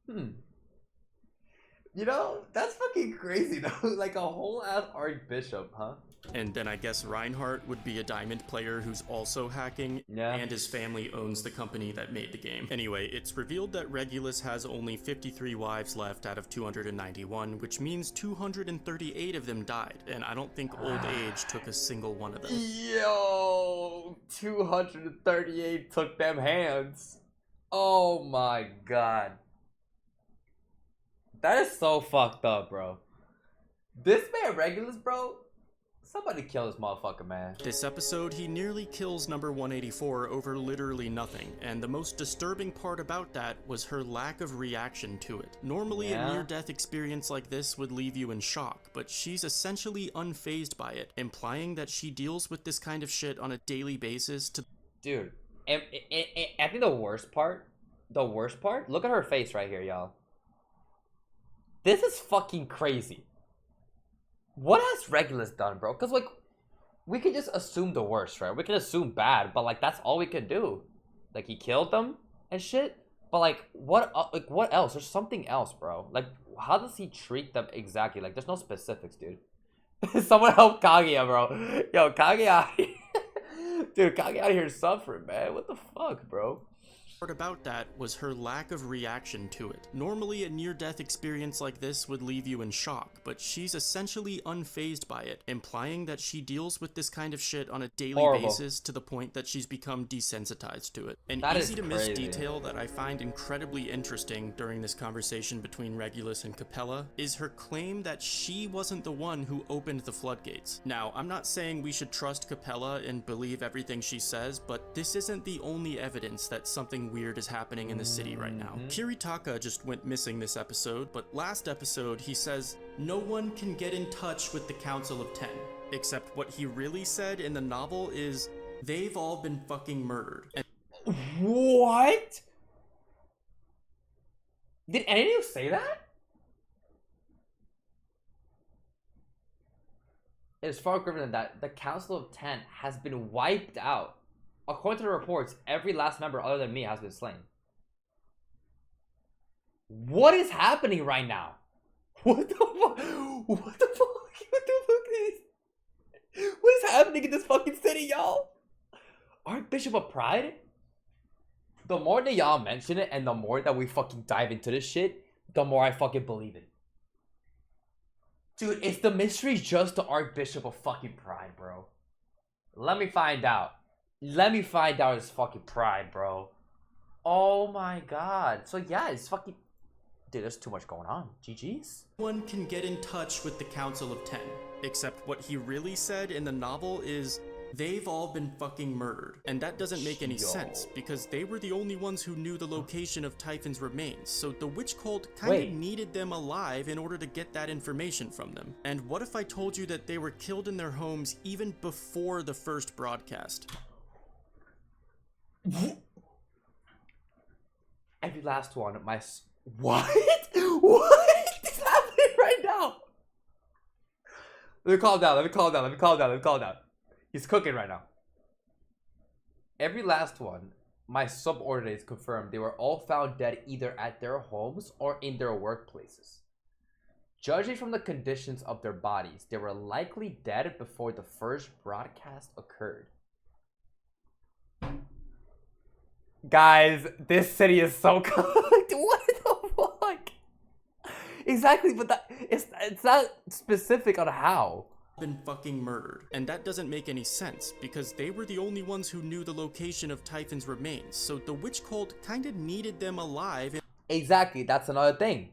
You know, that's fucking crazy, though. Like a whole-ass archbishop, huh? And then I guess Reinhardt would be a diamond player who's also hacking, and his family owns the company that made the game. Anyway, it's revealed that Regulus has only 53 wives left out of 291, which means 238 of them died, and I don't think old age took a single one of them. Yo, 238 took them hands. Oh my god. That is so fucked up, bro. This man Regulus, bro, Somebody kill this motherfucker, man. This episode, he nearly kills number 184 over literally nothing, and the most disturbing part about that was her lack of reaction to it. Normally, a near-death experience like this would leave you in shock, but she's essentially unfazed by it, implying that she deals with this kind of shit on a daily basis to— Dude, I think the worst part, look at her face right here, y'all. This is fucking crazy. What has Regulus done, bro? Because, like, we could just assume the worst, right? We can assume bad, but, like, that's all we could do. Like, he killed them and shit. But, like, what else? There's something else, bro. Like, how does he treat them exactly? Like, there's no specifics, dude. Someone help Kaguya, bro. Yo, Kaguya out here. Dude, Kaguya out here suffering, man. What the fuck, bro? About that was her lack of reaction to it. Normally, a near-death experience like this would leave you in shock, but she's essentially unfazed by it, implying that she deals with this kind of shit on a daily basis to the point that she's become desensitized to it. An easy-to-miss detail that I find incredibly interesting during this conversation between Regulus and Capella is her claim that she wasn't the one who opened the floodgates. Now, I'm not saying we should trust Capella and believe everything she says, but this isn't the only evidence that something weird is happening in the city right now. Kiritaka just went missing this episode, but last episode he says, "No one can get in touch with the Council of 10. Except what he really said in the novel is, they've all been fucking murdered. And what? Did any of you say that? It's far graver than that. The Council of 10 has been wiped out. According to the reports, every last member other than me has been slain. What is happening right now? What the fuck? What the fuck? What the fuck is? What is happening in this fucking city, y'all? Archbishop of Pride? The more that y'all mention it and the more that we fucking dive into this shit, the more I fucking believe it. Dude, it's the mystery just the Archbishop of fucking Pride, bro. Let me find out. Let me find out his fucking Pride, bro. Oh my god. So yeah, it's fucking... Dude, there's too much going on. GG's? One can get in touch with the Council of 10. Except what he really said in the novel is, they've all been fucking murdered. And that doesn't make any sense, because they were the only ones who knew the location of Typhon's remains, so the witch cult kinda needed them alive in order to get that information from them. And what if I told you that they were killed in their homes even before the first broadcast? Every last one of my... What? What is happening right now? Let me calm down. He's cooking right now. Every last one, my subordinates confirmed they were all found dead either at their homes or in their workplaces. Judging from the conditions of their bodies, they were likely dead before the first broadcast occurred. Guys, this city is so cooked. What the fuck? Exactly, but it's not specific on how. Been fucking murdered. And that doesn't make any sense, because they were the only ones who knew the location of Typhon's remains, so the witch cult kinda needed them alive. Exactly, that's another thing.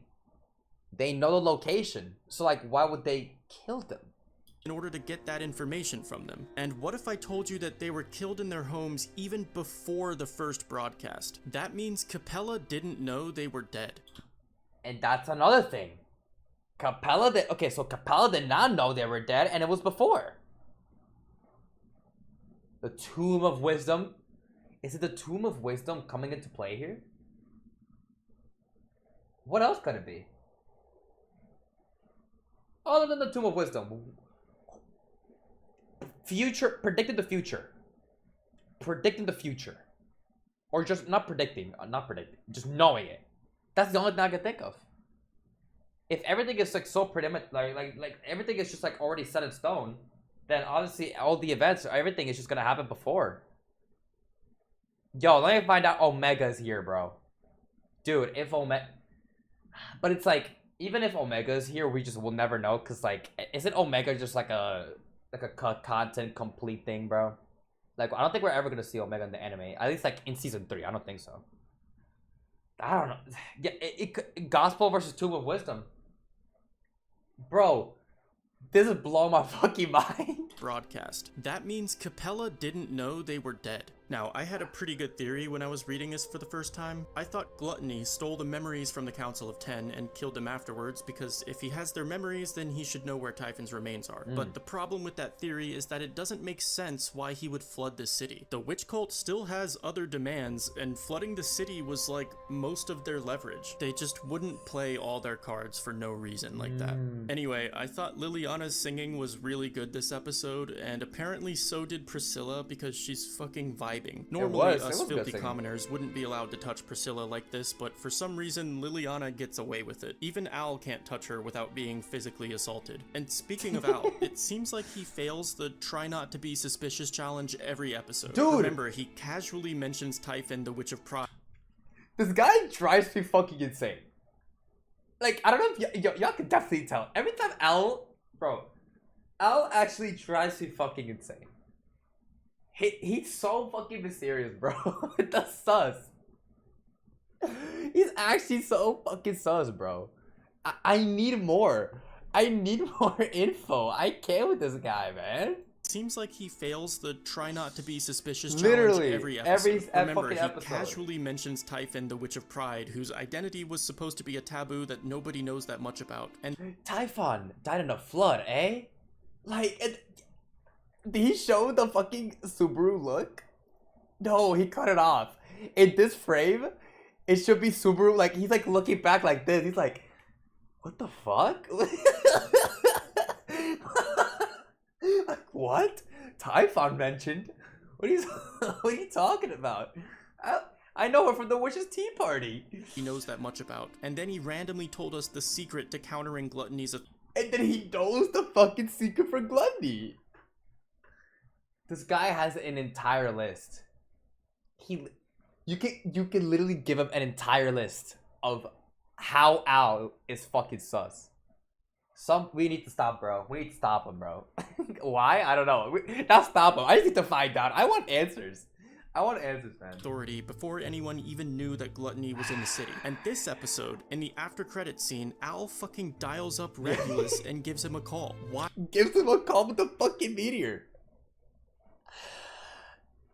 They know the location, so like, why would they kill them? In order to get that information from them. And what if I told you that they were killed in their homes even before the first broadcast? That means Capella didn't know they were dead. And that's another thing. Capella did not know they were dead, and it was before. The Tomb of Wisdom. Is it the Tomb of Wisdom coming into play here? What else could it be? Other than the Tomb of Wisdom. Predicting the future. Or just not predicting, just knowing it. That's the only thing I can think of. If everything is like so like everything is just like already set in stone, then obviously all the events, everything is just gonna happen before. Yo, let me find out Omega is here, bro. Dude, if Omega... But it's like, even if Omega is here, we just will never know, because like, isn't Omega just like a content complete thing, bro? Like, I don't think we're ever gonna see Omega in the anime, at least like in season 3. I don't think so. I don't know. Yeah, Gospel versus Tomb of Wisdom, bro. This is blowing my fucking mind. Broadcast. That means Capella didn't know they were dead. Now, I had a pretty good theory when I was reading this for the first time. I thought Gluttony stole the memories from the Council of Ten and killed them afterwards, because if he has their memories, then he should know where Typhon's remains are. But the problem with that theory is that it doesn't make sense why he would flood the city. The witch cult still has other demands, and flooding the city was like most of their leverage. They just wouldn't play all their cards for no reason like that. Anyway, I thought Liliana's singing was really good this episode, and apparently so did Priscilla, because she's fucking vibing. Normally, us filthy commoners wouldn't be allowed to touch Priscilla like this, but for some reason, Liliana gets away with it. Even Al can't touch her without being physically assaulted. And speaking of Al, it seems like he fails the try not to be suspicious challenge every episode. Dude! Remember, he casually mentions Typhon, the Witch of Pride. This guy drives me fucking insane. Like, I don't know if y'all can definitely tell. Every time Al actually drives me fucking insane. He's so fucking mysterious, bro. That's sus. He's actually so fucking sus, bro. I need more. I need more info. I can't with this guy, man. Seems like he fails the try not to be suspicious challenge every episode. Remember, he casually mentions Typhon, the Witch of Pride, whose identity was supposed to be a taboo that nobody knows that much about. And Typhon died in a flood, eh? Like, did he show the fucking Subaru look? No, he cut it off. In this frame, it should be Subaru, like, he's like looking back like this. He's like, what the fuck? Like, what? Typhon mentioned? What are you talking about? I know her from the Witch's Tea Party. He knows that much about. And then he randomly told us the secret to countering Gluttony's... And then he knows the fucking secret for Gluttony. This guy has an entire list. You can literally give him an entire list of how Al is fucking sus. We need to stop, bro. We need to stop him, bro. Why? I don't know. Not stop him. I just need to find out. I want answers. I want answers, man. Authority before anyone even knew that Gluttony was in the city. And this episode, in the after credits scene, Al fucking dials up Regulus and gives him a call. Why? Gives him a call with the fucking meteor.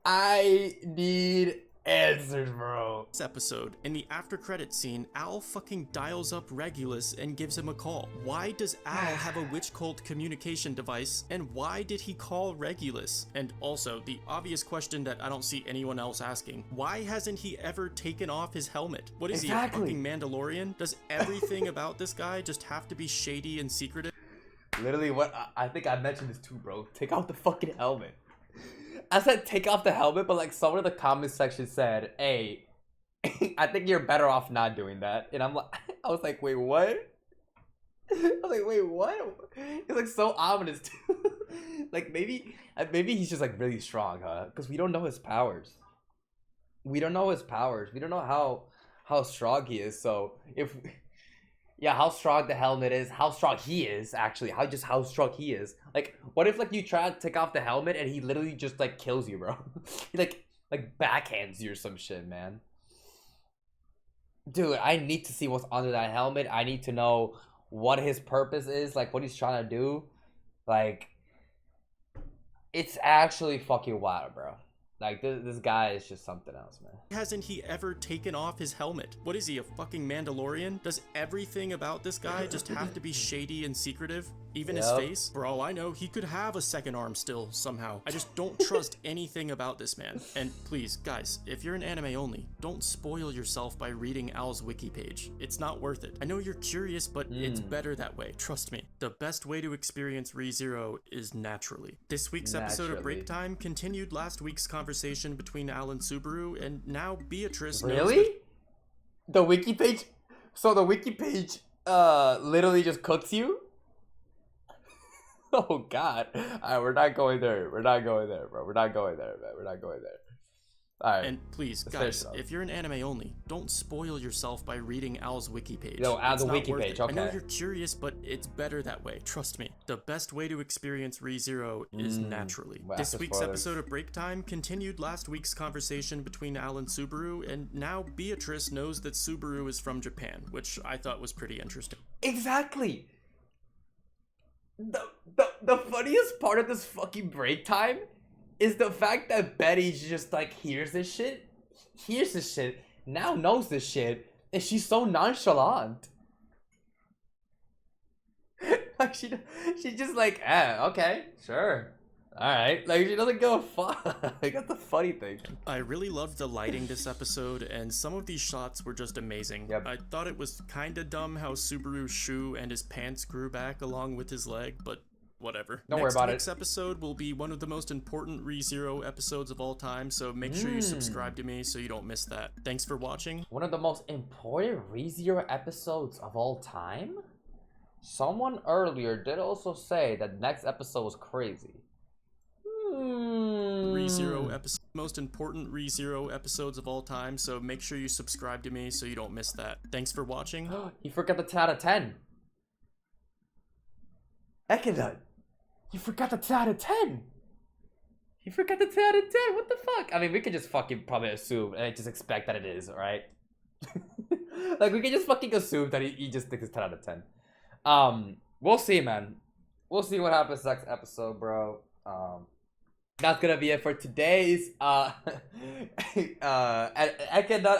I need answers, bro. This episode, in the after credits scene, Al fucking dials up Regulus and gives him a call. Why does Al have a witch cult communication device, and why did he call Regulus? And also, the obvious question that I don't see anyone else asking, why hasn't he ever taken off his helmet? What is he, a fucking Mandalorian? Does everything about this guy just have to be shady and secretive? Literally, what I think I mentioned this too, bro. Take off the fucking helmet. I said take off the helmet, but like someone in the comment section said, hey, I think you're better off not doing that. And I was like, wait, what? I was like, wait, what? It's like so ominous too. Like maybe he's just like really strong, huh? Because we don't know his powers. We don't know his powers. We don't know how strong he is. So how strong the helmet is, how strong he is, actually, how strong he is. Like, what if, like, you try to take off the helmet and he literally just, like, kills you, bro? He, like backhands you or some shit, man. Dude, I need to see what's under that helmet. I need to know what his purpose is, like, what he's trying to do. Like, it's actually fucking wild, bro. Like, this guy is just something else, man. Hasn't he ever taken off his helmet? What is he, a fucking Mandalorian? Does everything about this guy just have to be shady and secretive? Even his face? For all I know, he could have a second arm still, somehow. I just don't trust anything about this man. And please, guys, if you're an anime only, don't spoil yourself by reading Al's wiki page. It's not worth it. I know you're curious, but it's better that way. Trust me. The best way to experience ReZero is naturally. This week's episode of Break Time continued last week's conversation between Al and Subaru, and now Beatrice knows the wiki page. So the wiki page literally just cooks you. Oh god. Alright, we're not going there. We're not going there, bro. We're not going there, man. We're not going there. Alright. And please, guys, if you're an anime only, don't spoil yourself by reading Al's wiki page. No, Al's wiki page, okay. I know you're curious, but it's better that way. Trust me. The best way to experience ReZero is naturally. This week's episode of Break Time continued last week's conversation between Al and Subaru, and now Beatrice knows that Subaru is from Japan, which I thought was pretty interesting. Exactly. the funniest part of this fucking break time is the fact that Betty just like hears this shit, now knows this shit, and she's so nonchalant. Like she's just like, okay, sure. Alright, like she doesn't give a fuck. Like, that's the funny thing. I really loved the lighting this episode, and some of these shots were just amazing. Yep. I thought it was kinda dumb how Subaru's shoe and his pants grew back along with his leg, but whatever. Don't worry about it. Next episode will be one of the most important ReZero episodes of all time, so make sure you subscribe to me so you don't miss that. Thanks for watching. One of the most important ReZero episodes of all time? Someone earlier did also say that next episode was crazy. ReZero episode, most important ReZero episodes of all time, so make sure you subscribe to me so you don't miss that. Thanks for watching. You forgot the 10 out of 10. Echidnut, you forgot the 10 out of 10. You forgot the 10 out of 10. What the fuck? I mean, we could just fucking probably assume and just expect that it is, alright? Like, we can just fucking assume that he just thinks it's 10 out of 10. We'll see, man. We'll see what happens next episode, bro. That's gonna be it for today's Echidnut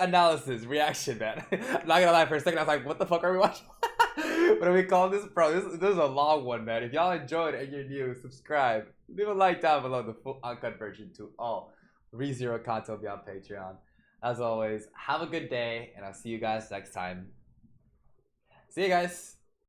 analysis reaction, man. I'm not gonna lie, for a second I was like, what the fuck are we watching? What do we call this? Bro, this is a long one, man. If y'all enjoyed it and you're new, subscribe. Leave a like down below. The full uncut version to all ReZero content will be on Patreon. As always, have a good day, and I'll see you guys next time. See you guys.